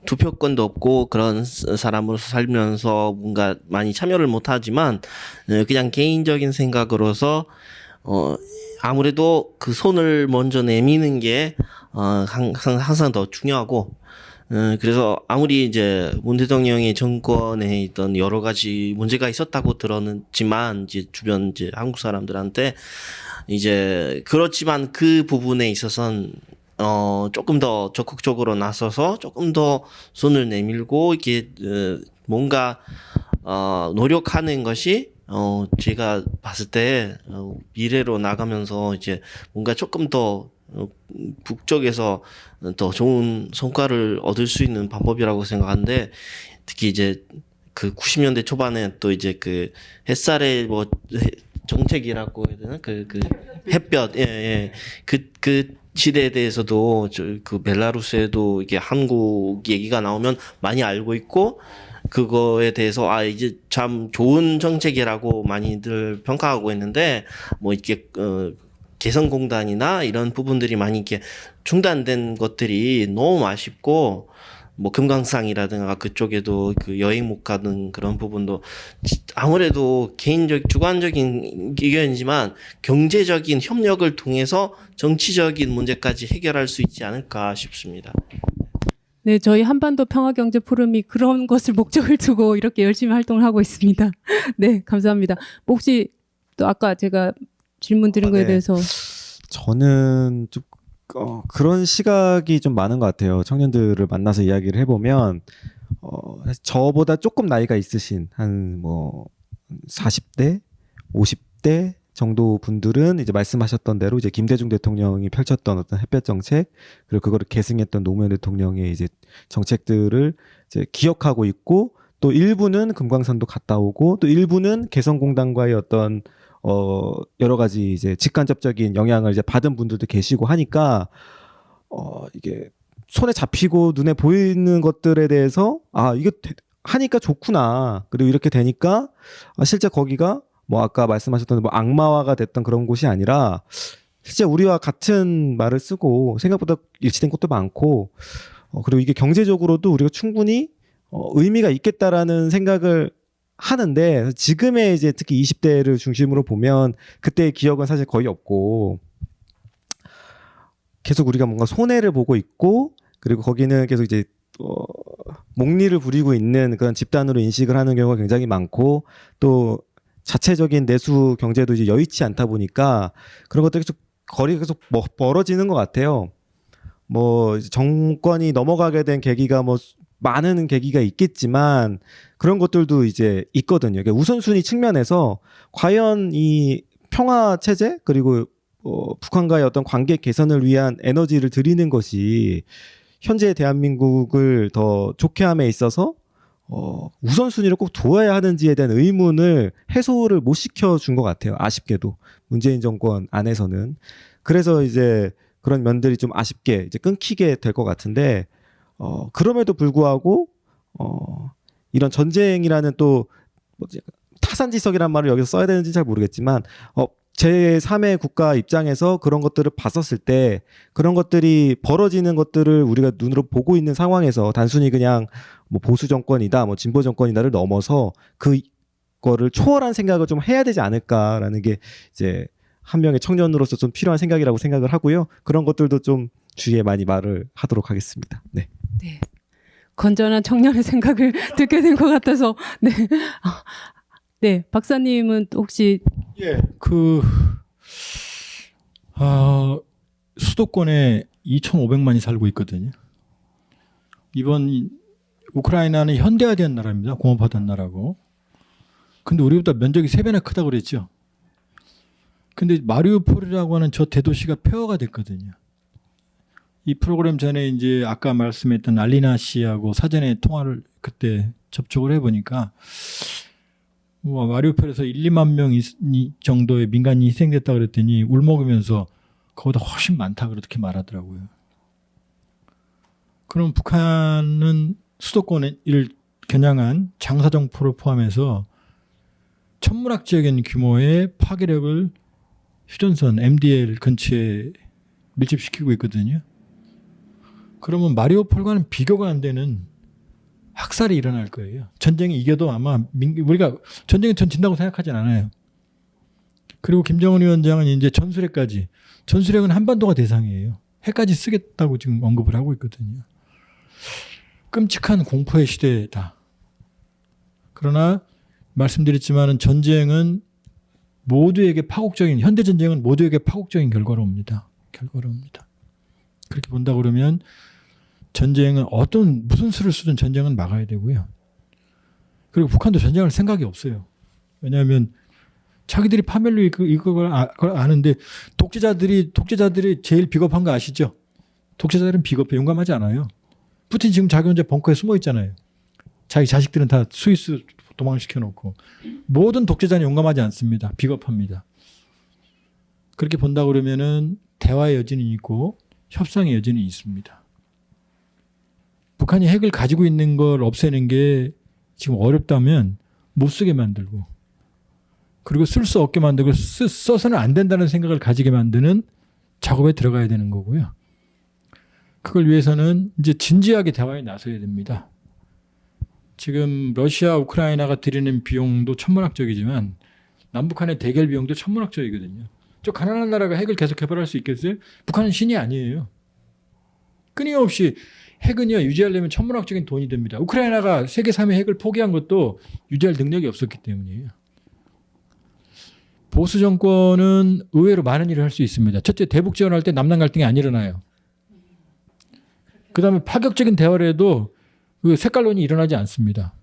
투표권도 없고 그런 사람으로서 살면서 뭔가 많이 참여를 못하지만 그냥 개인적인 생각으로서 아무래도 그 손을 먼저 내미는 게 항상 더 중요하고 그래서 아무리 이제 문 대통령의 정권에 있던 여러 가지 문제가 있었다고 들었지만 이제 주변 이제 한국 사람들한테 이제 그렇지만 그 부분에 있어서는 조금 더 적극적으로 나서서 조금 더 손을 내밀고 이렇게 뭔가 노력하는 것이 제가 봤을 때 미래로 나가면서 이제 뭔가 조금 더 북쪽에서 더 좋은 성과를 얻을 수 있는 방법이라고 생각하는데 특히 이제 그 90년대 초반에 또 이제 그 햇살의 뭐 정책이라고 해야 되나 그 햇볕 그 시대에 대해서도 그 벨라루스에도 이게 한국 얘기가 나오면 많이 알고 있고 그거에 대해서 이제 참 좋은 정책이라고 많이들 평가하고 있는데 뭐 이렇게 개성공단이나 이런 부분들이 많이 이렇게 중단된 것들이 너무 아쉽고 뭐 금강산이라든가 그쪽에도 그 여행 못 가는 그런 부분도 아무래도 주관적인 의견이지만 경제적인 협력을 통해서 정치적인 문제까지 해결할 수 있지 않을까 싶습니다. 네, 저희 한반도 평화경제 포럼이 그런 것을 목적을 두고 이렇게 열심히 활동을 하고 있습니다. 네, 감사합니다. 혹시 또 아까 제가 질문 드린 거에 네. 대해서 저는 좀 그런 시각이 좀 많은 것 같아요. 청년들을 만나서 이야기를 해보면 저보다 조금 나이가 있으신 한 뭐 40대, 50대 정도 분들은 이제 말씀하셨던 대로 이제 김대중 대통령이 펼쳤던 어떤 햇볕 정책 그리고 그거를 계승했던 노무현 대통령의 이제 정책들을 이제 기억하고 있고 또 일부는 금강산도 갔다 오고 또 일부는 개성공단과의 어떤 여러 가지 이제 직간접적인 영향을 이제 받은 분들도 계시고 하니까 이게 손에 잡히고 눈에 보이는 것들에 대해서 이거 하니까 좋구나. 그리고 이렇게 되니까 실제 거기가 뭐 아까 말씀하셨던 뭐 악마화가 됐던 그런 곳이 아니라 실제 우리와 같은 말을 쓰고 생각보다 일치된 것도 많고 그리고 이게 경제적으로도 우리가 충분히 의미가 있겠다라는 생각을 하는데 지금의 이제 특히 20대를 중심으로 보면 그때의 기억은 사실 거의 없고 계속 우리가 뭔가 손해를 보고 있고 그리고 거기는 계속 이제 목리를 부리고 있는 그런 집단으로 인식을 하는 경우가 굉장히 많고 또 자체적인 내수 경제도 이제 여의치 않다 보니까 그런 것들이 계속 거리가 계속 멀어지는 것 같아요. 뭐 정권이 넘어가게 된 계기가 뭐 많은 계기가 있겠지만 그런 것들도 이제 있거든요. 그러니까 우선순위 측면에서 과연 이 평화 체제 그리고 북한과의 어떤 관계 개선을 위한 에너지를 들이는 것이 현재 대한민국을 더 좋게 함에 있어서 우선순위를 꼭 둬야 하는지에 대한 의문을 해소를 못 시켜준 것 같아요. 아쉽게도 문재인 정권 안에서는. 그래서 이제 그런 면들이 좀 아쉽게 이제 끊기게 될 것 같은데 그럼에도 불구하고 이런 전쟁이라는 또 타산지석이란 말을 여기서 써야 되는지 잘 모르겠지만 제3의 국가 입장에서 그런 것들을 봤었을 때 그런 것들이 벌어지는 것들을 우리가 눈으로 보고 있는 상황에서 단순히 그냥 뭐 보수 정권이다 뭐 진보 정권이다를 넘어서 그거를 초월한 생각을 좀 해야 되지 않을까라는 게 이제 한 명의 청년으로서 좀 필요한 생각이라고 생각을 하고요. 그런 것들도 좀 주위에 많이 말을 하도록 하겠습니다. 네. 네. 건전한 청년의 생각을 듣게 된 것 같아서 네. 네, 박사님은 혹시 수도권에 2,500만이 살고 있거든요. 이번 우크라이나는 현대화된 나라입니다. 공업화된 나라고. 근데 우리보다 면적이 3배나 크다고 그랬죠. 근데 마리우폴이라고 하는 저 대도시가 폐허가 됐거든요. 이 프로그램 전에 이제 아까 말씀했던 알리나 씨하고 사전에 통화를 그때 접촉을 해보니까 마리우폴에서 1, 2만 명 정도의 민간인이 희생됐다 그랬더니 울먹으면서 그보다 훨씬 많다 그렇게 말하더라고요. 그럼 북한은 수도권을 겨냥한 장사정포를 포함해서 천문학적인 규모의 파괴력을 휴전선 MDL 근처에 밀집시키고 있거든요. 그러면 마리우폴과는 비교가 안 되는 학살이 일어날 거예요. 전쟁이 이겨도 아마 우리가 전쟁에 전 진다고 생각하진 않아요. 그리고 김정은 위원장은 이제 전술핵까지, 전술핵은 한반도가 대상이에요. 핵까지 쓰겠다고 지금 언급을 하고 있거든요. 끔찍한 공포의 시대다. 그러나 말씀드렸지만은 전쟁은 모두에게 파국적인, 현대 전쟁은 모두에게 파국적인 결과로 옵니다. 그렇게 본다 그러면 전쟁은 무슨 수를 쓰든 전쟁은 막아야 되고요. 그리고 북한도 전쟁할 생각이 없어요. 왜냐하면 자기들이 파멸로 이걸 아는데 독재자들이 제일 비겁한 거 아시죠? 독재자들은 비겁해, 용감하지 않아요. 푸틴 지금 자기 혼자 벙커에 숨어 있잖아요. 자기 자식들은 다 스위스 도망시켜놓고. 모든 독재자는 용감하지 않습니다. 비겁합니다. 그렇게 본다 그러면은 대화의 여지는 있고 협상의 여지는 있습니다. 북한이 핵을 가지고 있는 걸 없애는 게 지금 어렵다면 못 쓰게 만들고, 그리고 쓸 수 없게 만들고 써서는 안 된다는 생각을 가지게 만드는 작업에 들어가야 되는 거고요. 그걸 위해서는 이제 진지하게 대화에 나서야 됩니다. 지금 러시아, 우크라이나가 들이는 비용도 천문학적이지만 남북한의 대결 비용도 천문학적이거든요. 저 가난한 나라가 핵을 계속 개발할 수 있겠어요? 북한은 신이 아니에요. 끊임없이 핵은요, 유지하려면 천문학적인 돈이 듭니다. 우크라이나가 세계 3위 핵을 포기한 것도 유지할 능력이 없었기 때문이에요. 보수 정권은 의외로 많은 일을 할 수 있습니다. 첫째, 대북 지원할 때 남남 갈등이 안 일어나요. 그다음에 파격적인 대화를 해도 그 색깔론이 일어나지 않습니다.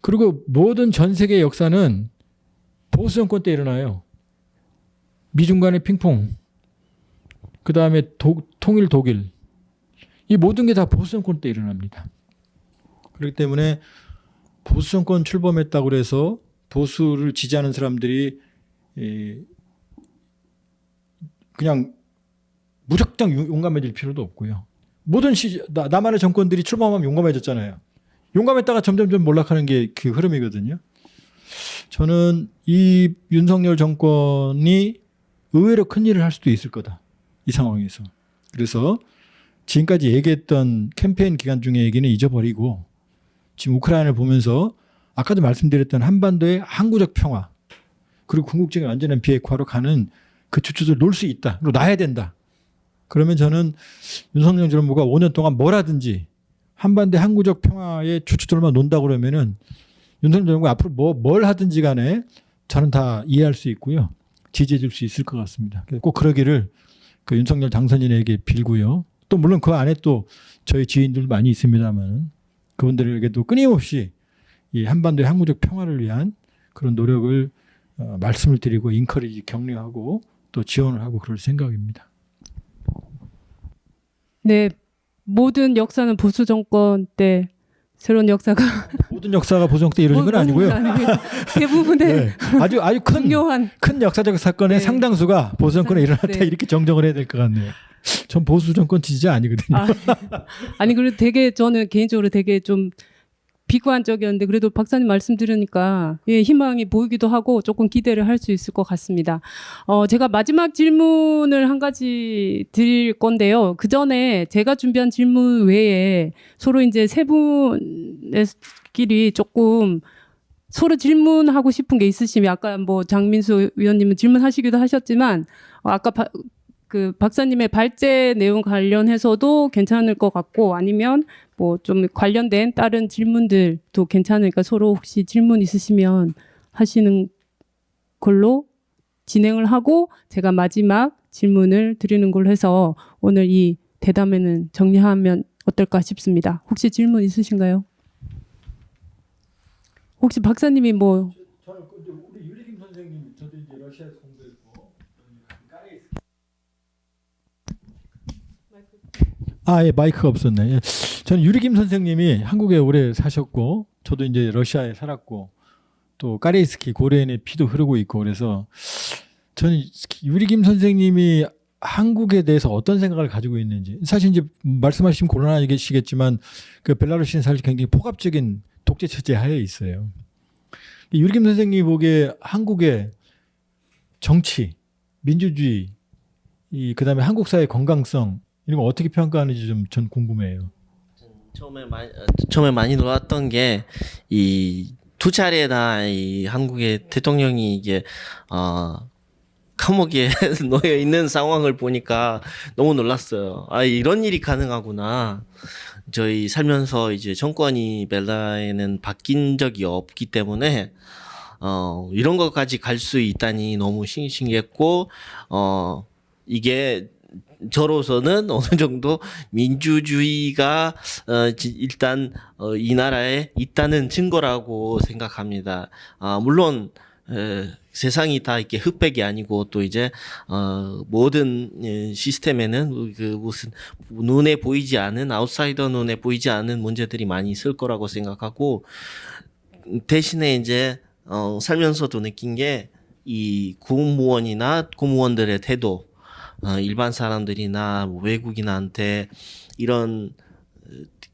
그리고 모든 전 세계의 역사는 보수 정권 때 일어나요. 미중 간의 핑퐁, 그다음에 통일 독일, 이 모든 게 다 보수 정권 때 일어납니다. 그렇기 때문에 보수 정권 출범했다고 해서 보수를 지지하는 사람들이 그냥 무작정 용감해질 필요도 없고요. 모든 남한의 정권들이 출범하면 용감해졌잖아요. 용감했다가 점점점 몰락하는 게 그 흐름이거든요. 저는 이 윤석열 정권이 의외로 큰 일을 할 수도 있을 거다. 이 상황에서. 그래서 지금까지 얘기했던 캠페인 기간 중에 얘기는 잊어버리고 지금 우크라이나를 보면서 아까도 말씀드렸던 한반도의 항구적 평화, 그리고 궁극적인 완전한 비핵화로 가는 그 주축을 놓을 수 있다. 그리고 놔야 된다. 그러면 저는 윤석열 정부가 5년 동안 뭘 하든지 한반도의 항구적 평화의 주축들만 논다 그러면은 윤석열 정부가 앞으로 뭘 하든지 간에 저는 다 이해할 수 있고요. 지지해 줄 수 있을 것 같습니다. 꼭 그러기를 그 윤석열 당선인에게 빌고요. 또 물론 그 안에 또 저희 지인들 많이 있습니다만 그분들에게도 끊임없이 이 한반도의 항구적 평화를 위한 그런 노력을 말씀을 드리고 인커리지 격려하고 또 지원을 하고 그럴 생각입니다. 네, 모든 역사는 보수 정권 때 새로운 역사가 모든 역사가 보수 정권 때 이루어진 건 아니고요. 대부분의 네, 아주 중요한 큰 역사적 사건의 네. 상당수가 보수 정권에 일어났다 네. 이렇게 정정을 해야 될 것 같네요. 전 보수 정권 지지자 아니거든요. 아니 그래도 되게 저는 개인적으로 되게 좀 비관적이었는데 그래도 박사님 말씀 들으니까 예, 희망이 보이기도 하고 조금 기대를 할 수 있을 것 같습니다. 제가 마지막 질문을 한 가지 드릴 건데요. 그 전에 제가 준비한 질문 외에 서로 이제 세 분끼리 조금 서로 질문하고 싶은 게 있으시면 아까 뭐 장민수 위원님은 질문하시기도 하셨지만 아까 그 박사님의 발제 내용 관련해서도 괜찮을 것 같고 아니면 뭐 좀 관련된 다른 질문들도 괜찮으니까 서로 혹시 질문 있으시면 하시는 걸로 진행을 하고 제가 마지막 질문을 드리는 걸로 해서 오늘 이 대담회는 정리하면 어떨까 싶습니다. 혹시 질문 있으신가요? 혹시 박사님이 뭐 저는 우리 유리김 선생님 저도 이제 러시아에서 공부했고 예, 마이크가 없었네. 예. 저는 유리김 선생님이 한국에 오래 사셨고, 저도 이제 러시아에 살았고, 또 까레이스키 고레인의 피도 흐르고 있고, 그래서 저는 유리김 선생님이 한국에 대해서 어떤 생각을 가지고 있는지, 사실 이제 말씀하신 곤란하시겠지만 그 벨라루시는 사실 굉장히 포갑적인 독재 체제 하에 있어요. 유리김 선생님이 보기에 한국의 정치, 민주주의, 그다음에 한국 사회의 건강성 이런 거 어떻게 평가하는지 좀 전 궁금해요. 처음에 많이 놀랐던 게 이 두 차례나 이 한국의 대통령이 이게 감옥에 놓여 있는 상황을 보니까 너무 놀랐어요. 이런 일이 가능하구나. 저희 살면서 이제 정권이 벨라에는 바뀐 적이 없기 때문에 이런 것까지 갈 수 있다니 너무 신기했고 이게 저로서는 어느 정도 민주주의가 일단 이 나라에 있다는 증거라고 생각합니다. 물론 세상이 다 이렇게 흑백이 아니고 또 이제 모든 시스템에는 그 무슨 눈에 보이지 않은 아웃사이더 눈에 보이지 않은 문제들이 많이 있을 거라고 생각하고 대신에 이제 살면서도 느낀 게 이 공무원이나 공무원들의 태도 일반 사람들이나 외국인한테 이런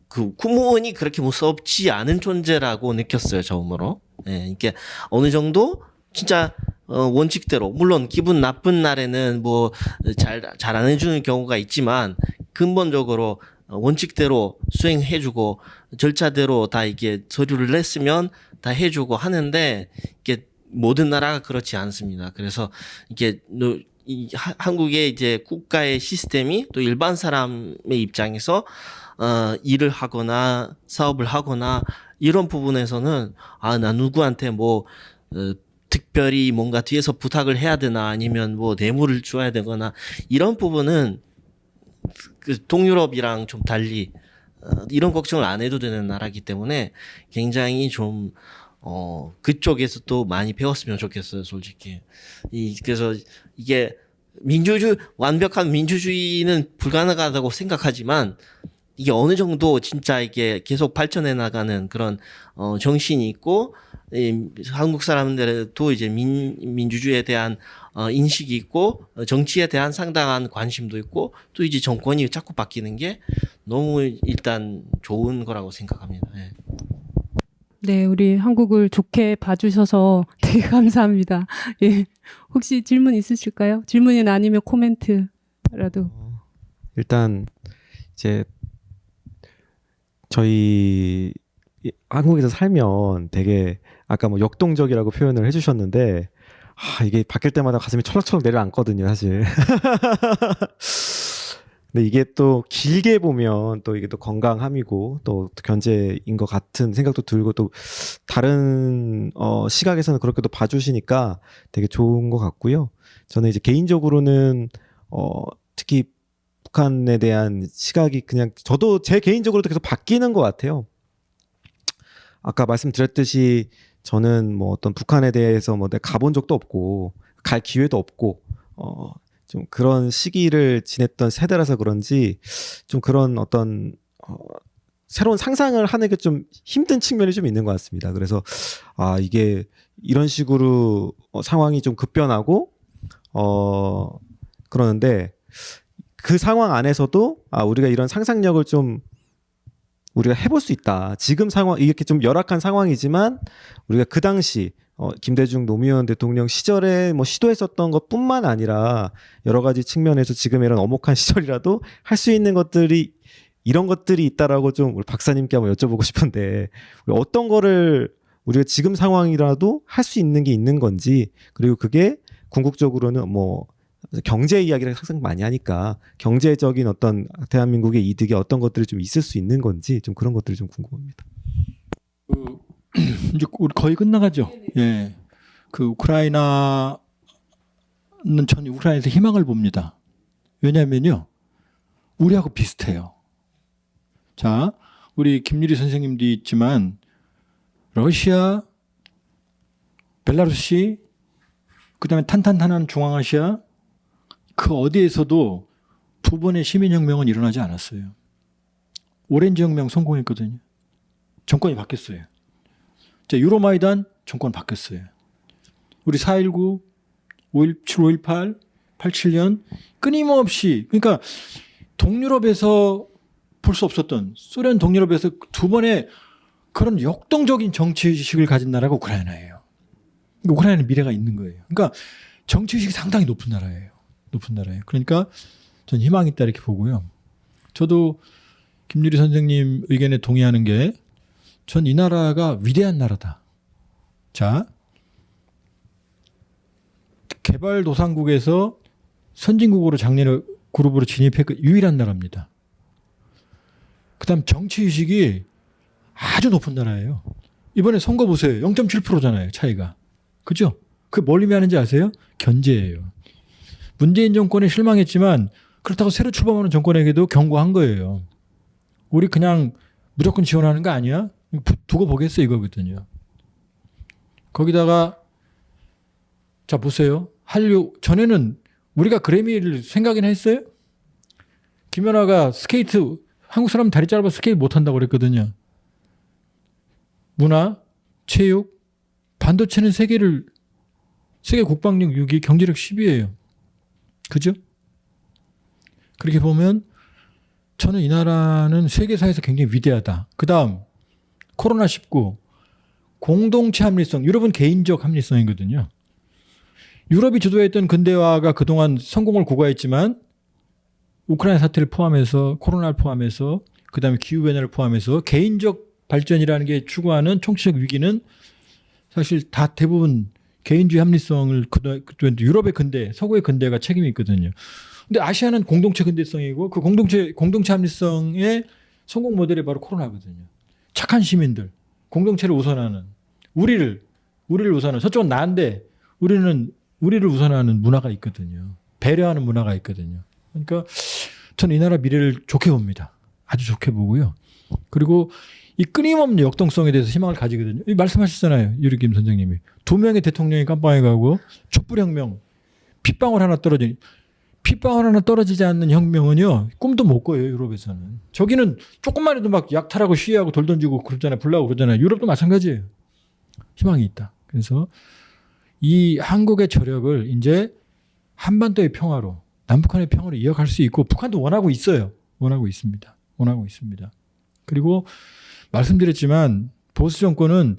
그 공무원이 그렇게 무섭지 않은 존재라고 느꼈어요, 처음으로. 예, 이게 어느 정도 진짜 원칙대로 물론 기분 나쁜 날에는 뭐 잘 안 해주는 경우가 있지만 근본적으로 원칙대로 수행해주고 절차대로 다 이게 서류를 냈으면 다 해주고 하는데 이게 모든 나라가 그렇지 않습니다. 그래서 이게 한국의 이제 국가의 시스템이 또 일반 사람의 입장에서 일을 하거나 사업을 하거나 이런 부분에서는 나 누구한테 뭐 특별히 뭔가 뒤에서 부탁을 해야 되나 아니면 뭐 뇌물을 줘야 되거나 이런 부분은 그 동유럽이랑 좀 달리 이런 걱정을 안 해도 되는 나라이기 때문에 굉장히 좀 그쪽에서 또 많이 배웠으면 좋겠어요, 솔직히. 그래서 이게 완벽한 민주주의는 불가능하다고 생각하지만 이게 어느 정도 진짜 이게 계속 발전해 나가는 그런 정신이 있고 한국 사람들도 이제 민주주의에 대한 인식이 있고 정치에 대한 상당한 관심도 있고 또 이제 정권이 자꾸 바뀌는 게 너무 일단 좋은 거라고 생각합니다. 예. 네, 우리 한국을 좋게 봐주셔서 되게 감사합니다. 예, 혹시 질문 있으실까요? 질문이나 아니면 코멘트라도. 일단 이제 저희 한국에서 살면 되게 아까 뭐 역동적이라고 표현을 해주셨는데 이게 바뀔 때마다 가슴이 철렁철렁 내려앉거든요, 사실. 근데 이게 또 길게 보면 또 이게 또 건강함이고 또 견제인 것 같은 생각도 들고 또 다른 시각에서는 그렇게 또 봐주시니까 되게 좋은 것 같고요. 저는 이제 개인적으로는 특히 북한에 대한 시각이 그냥 저도 제 개인적으로도 계속 바뀌는 것 같아요. 아까 말씀드렸듯이 저는 뭐 어떤 북한에 대해서 뭐 내가 가본 적도 없고 갈 기회도 없고 좀 그런 시기를 지냈던 세대라서 그런지 좀 그런 어떤 새로운 상상을 하는 게 좀 힘든 측면이 좀 있는 것 같습니다. 그래서 이게 이런 식으로 상황이 좀 급변하고 그러는데 그 상황 안에서도 우리가 이런 상상력을 좀 우리가 해볼 수 있다. 지금 상황 이렇게 좀 열악한 상황이지만 우리가 그 당시 김대중 노무현 대통령 시절에 뭐 시도했었던 것뿐만 아니라 여러 가지 측면에서 지금 이런 엄혹한 시절이라도 할 수 있는 것들이 이런 것들이 있다라고 좀 우리 박사님께 한번 여쭤보고 싶은데 우리 어떤 거를 우리가 지금 상황이라도 할 수 있는 게 있는 건지 그리고 그게 궁극적으로는 뭐 경제 이야기를 항상 많이 하니까 경제적인 어떤 대한민국의 이득이 어떤 것들이 좀 있을 수 있는 건지 좀 그런 것들이 좀 궁금합니다. 이제 우리 거의 끝나가죠. 예. 그 우크라이나는 전 우크라이나에서 희망을 봅니다. 왜냐하면요, 우리하고 비슷해요. 자, 우리 김유리 선생님도 있지만 러시아, 벨라루시, 그다음에 탄탄탄한 중앙아시아 그 어디에서도 두 번의 시민혁명은 일어나지 않았어요. 오렌지 혁명 성공했거든요. 정권이 바뀌었어요. 자, 유로마이단 정권 바뀌었어요. 우리 4.19, 5.17, 5.18, 87년 끊임없이 그러니까 동유럽에서 볼 수 없었던 소련 동유럽에서 두 번의 그런 역동적인 정치의식을 가진 나라가 우크라이나예요. 우크라이나는 미래가 있는 거예요. 그러니까 정치의식이 상당히 높은 나라예요. 높은 나라예요. 그러니까 전 희망이 있다 이렇게 보고요. 저도 김유리 선생님 의견에 동의하는 게 전 이 나라가 위대한 나라다. 자, 개발도상국에서 선진국으로 작년에 그룹으로 진입했고 유일한 나라입니다. 그다음 정치의식이 아주 높은 나라예요. 이번에 선거 보세요. 0.7%잖아요. 차이가. 그죠? 그 뭘 의미하는지 아세요? 견제예요. 문재인 정권에 실망했지만 그렇다고 새로 출범하는 정권에게도 경고한 거예요. 우리 그냥 무조건 지원하는 거 아니야? 두고 보겠어 이거거든요. 거기다가 자 보세요. 한류 전에는 우리가 그래미를 생각이나 했어요? 김연아가 스케이트 한국 사람 다리 짧아서 스케이트 못한다고 그랬거든요. 문화, 체육, 반도체는 세계 국방력 6위, 경제력 10위예요. 그죠? 그렇게 보면 저는 이 나라는 세계사에서 굉장히 위대하다. 그 다음 코로나19 공동체 합리성, 유럽은 개인적 합리성이거든요. 유럽이 주도했던 근대화가 그동안 성공을 고가했지만 우크라이나 사태를 포함해서 코로나를 포함해서 그다음에 기후변화를 포함해서 개인적 발전이라는 게 추구하는 총체적 위기는 사실 다 대부분 개인주의 합리성을 유럽의 근대, 서구의 근대가 책임이 있거든요. 근데 아시아는 공동체 근대성이고 그 공동체 합리성의 성공 모델이 바로 코로나거든요. 착한 시민들, 공동체를 우선하는 우리를 우선하는 저쪽은 나인데 우리를 우선하는 문화가 있거든요. 배려하는 문화가 있거든요. 그러니까 저는 이 나라 미래를 좋게 봅니다. 아주 좋게 보고요. 그리고 이 끊임없는 역동성에 대해서 희망을 가지거든요. 말씀하셨잖아요. 유리김 선생님이. 2명의 대통령이 깜빵에 가고 촛불혁명, 핏방울 하나 떨어지지 않는 혁명은요. 꿈도 못 꿔요. 유럽에서는. 저기는 조금만 해도 막 약탈하고 시위하고 돌 던지고 그러잖아요. 불나고 그러잖아요. 유럽도 마찬가지예요. 희망이 있다. 그래서 이 한국의 저력을 이제 한반도의 평화로 남북한의 평화로 이어갈 수 있고 북한도 원하고 있어요. 원하고 있습니다. 그리고 말씀드렸지만 보수 정권은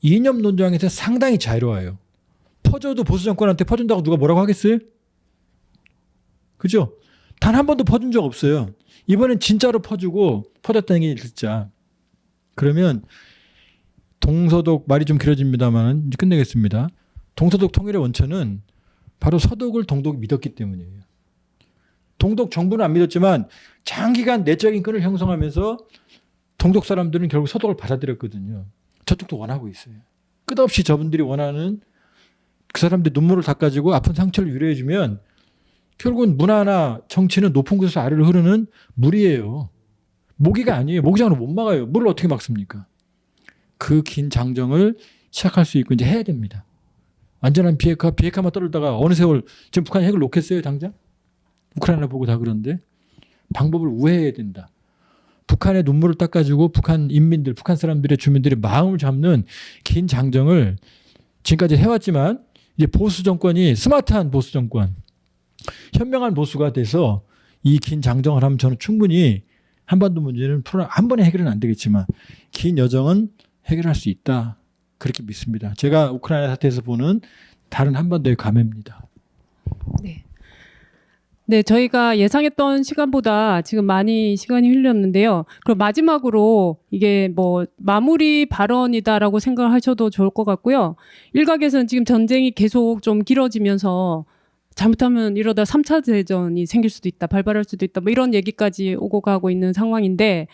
이념 논쟁에서 상당히 자유로워요. 퍼져도 보수 정권한테 퍼준다고 누가 뭐라고 하겠어요? 그죠? 단 한 번도 퍼준 적 없어요. 이번엔 진짜로 퍼졌다는 게 진짜. 그러면 동서독 말이 좀 길어집니다만 이제 끝내겠습니다. 동서독 통일의 원천은 바로 서독을 동독이 믿었기 때문이에요. 동독 정부는 안 믿었지만 장기간 내적인 끈을 형성하면서 동독 사람들은 결국 서독을 받아들였거든요. 저쪽도 원하고 있어요. 끝없이 저분들이 원하는 그 사람들 눈물을 닦아주고 아픈 상처를 위로해주면 결국은 문화나 정치는 높은 곳에서 아래로 흐르는 물이에요. 모기가 아니에요. 모기장으로 못 막아요. 물을 어떻게 막습니까? 그 긴 장정을 시작할 수 있고 이제 해야 됩니다. 완전한 비핵화만 떨다가 어느 세월 지금 북한이 핵을 놓겠어요 당장? 우크라이나 보고 다 그런데 방법을 우회해야 된다. 북한의 눈물을 닦아주고 북한 인민들, 북한 사람들의 주민들의 마음을 잡는 긴 장정을 지금까지 해왔지만 이제 보수 정권이 스마트한 보수 정권, 현명한 보수가 돼서 이 긴 장정을 하면 저는 충분히 한반도 문제는 한 번에 해결은 안 되겠지만 긴 여정은 해결할 수 있다. 그렇게 믿습니다. 제가 우크라이나 사태에서 보는 다른 한반도의 감회입니다. 네, 저희가 예상했던 시간보다 지금 많이 시간이 흘렸는데요. 그럼 마지막으로 이게 뭐 마무리 발언이다라고 생각하셔도 좋을 것 같고요. 일각에서는 지금 전쟁이 계속 좀 길어지면서 잘못하면 이러다 3차 대전이 생길 수도 있다, 발발할 수도 있다, 뭐 이런 얘기까지 오고 가고 있는 상황인데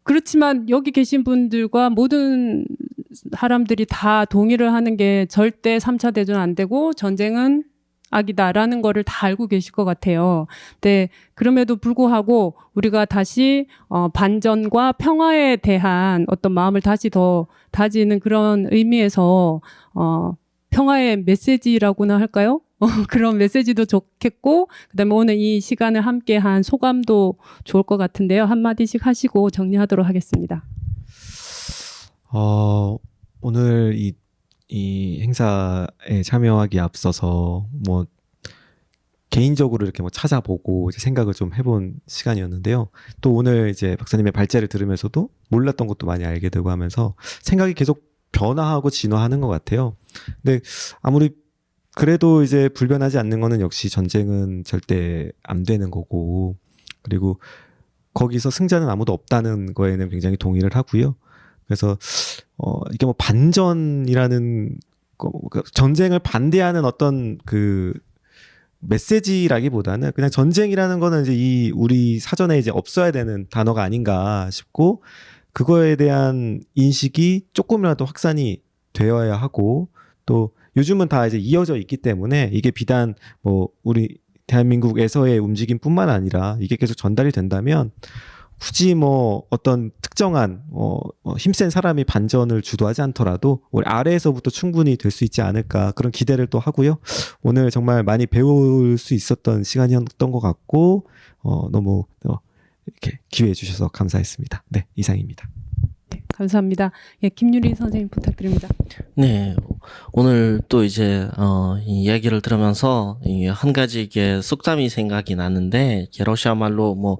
그렇지만 여기 계신 분들과 모든 사람들이 다 동의를 하는 게 절대 3차 대전 안 되고 전쟁은 악이다라는 거를 다 알고 계실 것 같아요. 네, 그럼에도 불구하고 우리가 다시 반전과 평화에 대한 어떤 마음을 다시 더 다지는 그런 의미에서 평화의 메시지라고나 할까요? 그런 메시지도 좋겠고 그다음에 오늘 이 시간을 함께한 소감도 좋을 것 같은데요. 한마디씩 하시고 정리하도록 하겠습니다. 오늘 이 행사에 참여하기 앞서서 뭐 개인적으로 이렇게 뭐 찾아보고 이제 생각을 좀 해본 시간이었는데요. 또 오늘 이제 박사님의 발제를 들으면서도 몰랐던 것도 많이 알게 되고 하면서 생각이 계속 변화하고 진화하는 것 같아요. 근데 아무리 그래도 이제 불변하지 않는 거는 역시 전쟁은 절대 안 되는 거고, 그리고 거기서 승자는 아무도 없다는 거에는 굉장히 동의를 하고요. 그래서 이게 뭐 반전이라는 전쟁을 반대하는 어떤 그 메시지라기보다는 그냥 전쟁이라는 거는 이제 우리 사전에 이제 없어야 되는 단어가 아닌가 싶고, 그거에 대한 인식이 조금이라도 확산이 되어야 하고, 또 요즘은 다 이제 이어져 있기 때문에 이게 비단 뭐 우리 대한민국에서의 움직임뿐만 아니라 이게 계속 전달이 된다면 굳이 뭐 어떤 특정한 힘센 사람이 반전을 주도하지 않더라도 우리 아래에서부터 충분히 될 수 있지 않을까, 그런 기대를 또 하고요. 오늘 정말 많이 배울 수 있었던 시간이었던 것 같고 너무 이렇게 기회해 주셔서 감사했습니다. 네, 이상입니다. 네, 감사합니다. 예, 김유리 선생님 부탁드립니다. 네, 오늘 또 이제 이 이야기를 들으면서 한 가지 이게 속담이 생각이 나는데, 이게 러시아 말로 뭐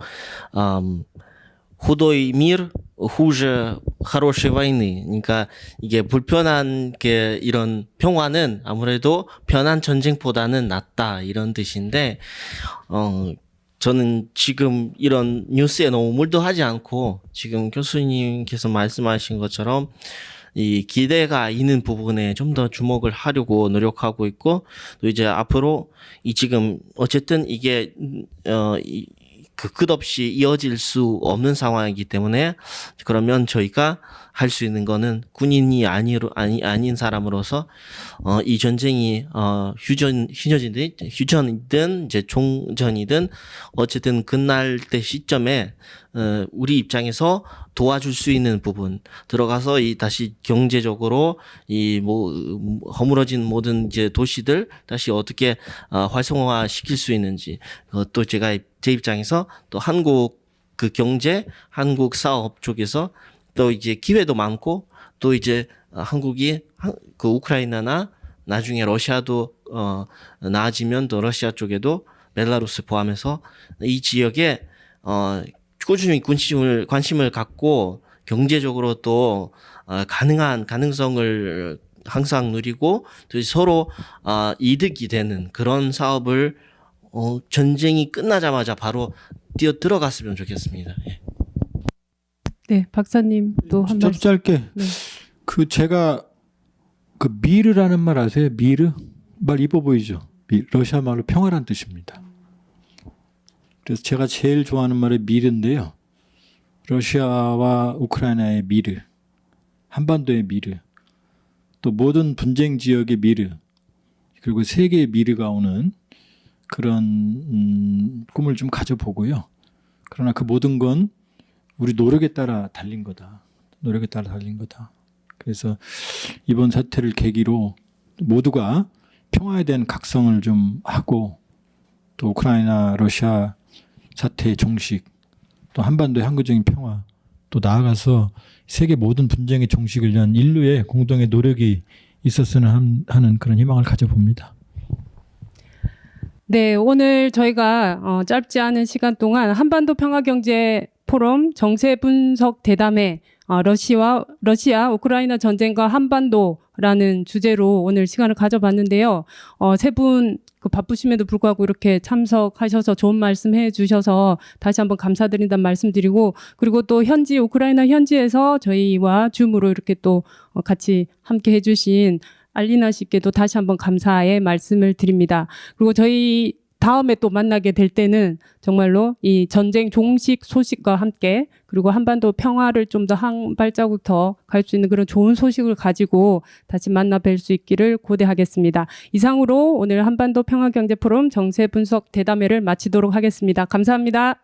худой мир хуже хорошей войны. 그러니까 이게 불편한 게 이런 평화는 아무래도 편한 전쟁보다는 낫다, 이런 뜻인데, 저는 지금 이런 뉴스에 너무 몰두하지 않고 지금 교수님께서 말씀하신 것처럼 이 기대가 있는 부분에 좀 더 주목을 하려고 노력하고 있고, 또 이제 앞으로 이 지금 어쨌든 이게 그 끝없이 이어질 수 없는 상황이기 때문에, 그러면 저희가 할 수 있는 거는 군인이 아닌 사람으로서 이 전쟁이 휴전이든 이제 종전이든 어쨌든 끝날 때 시점에 우리 입장에서 도와줄 수 있는 부분 들어가서 이 다시 경제적으로 이 뭐 허물어진 모든 이제 도시들 다시 어떻게 활성화 시킬 수 있는지, 또 제가 제 입장에서 또 한국 그 경제, 한국 사업 쪽에서 또 이제 기회도 많고, 또 이제 한국이 그 우크라이나나 나중에 러시아도 나아지면 또 러시아 쪽에도 벨라루스 포함해서 이 지역에 꾸준히 관심을 갖고 경제적으로 또 가능성을 항상 누리고 또 서로 이득이 되는 그런 사업을 전쟁이 끝나자마자 바로 뛰어 들어갔으면 좋겠습니다. 예. 네, 박사님 또 한 저도 말씀. 짧게. 네. 제가 그 미르라는 말 아세요? 미르? 말 이뻐 보이죠? 러시아 말로 평화란 뜻입니다. 그래서 제가 제일 좋아하는 말이 미르인데요. 러시아와 우크라이나의 미르, 한반도의 미르, 또 모든 분쟁 지역의 미르, 그리고 세계의 미르가 오는 그런 꿈을 좀 가져보고요. 그러나 그 모든 건 우리 노력에 따라 달린 거다. 노력에 따라 달린 거다. 그래서 이번 사태를 계기로 모두가 평화에 대한 각성을 좀 하고, 또 우크라이나, 러시아 사태의 종식, 또 한반도의 항구적인 평화, 또 나아가서 세계 모든 분쟁의 종식을 위한 인류의 공동의 노력이 있었으면 하는 그런 희망을 가져봅니다. 네, 오늘 저희가 짧지 않은 시간 동안 한반도 평화경제 포럼 정세 분석 대담회 러시아 우크라이나 전쟁과 한반도라는 주제로 오늘 시간을 가져봤는데요. 세 분 바쁘심에도 불구하고 이렇게 참석하셔서 좋은 말씀 해주셔서 다시 한번 감사드린다는 말씀드리고, 그리고 또 우크라이나 현지에서 저희와 줌으로 이렇게 또 같이 함께 해주신 알리나 씨께도 다시 한번 감사의 말씀을 드립니다. 그리고 저희 다음에 또 만나게 될 때는 정말로 이 전쟁 종식 소식과 함께, 그리고 한반도 평화를 좀 더 한 발자국 더 갈 수 있는 그런 좋은 소식을 가지고 다시 만나 뵐 수 있기를 고대하겠습니다. 이상으로 오늘 한반도 평화경제 포럼 정세 분석 대담회를 마치도록 하겠습니다. 감사합니다.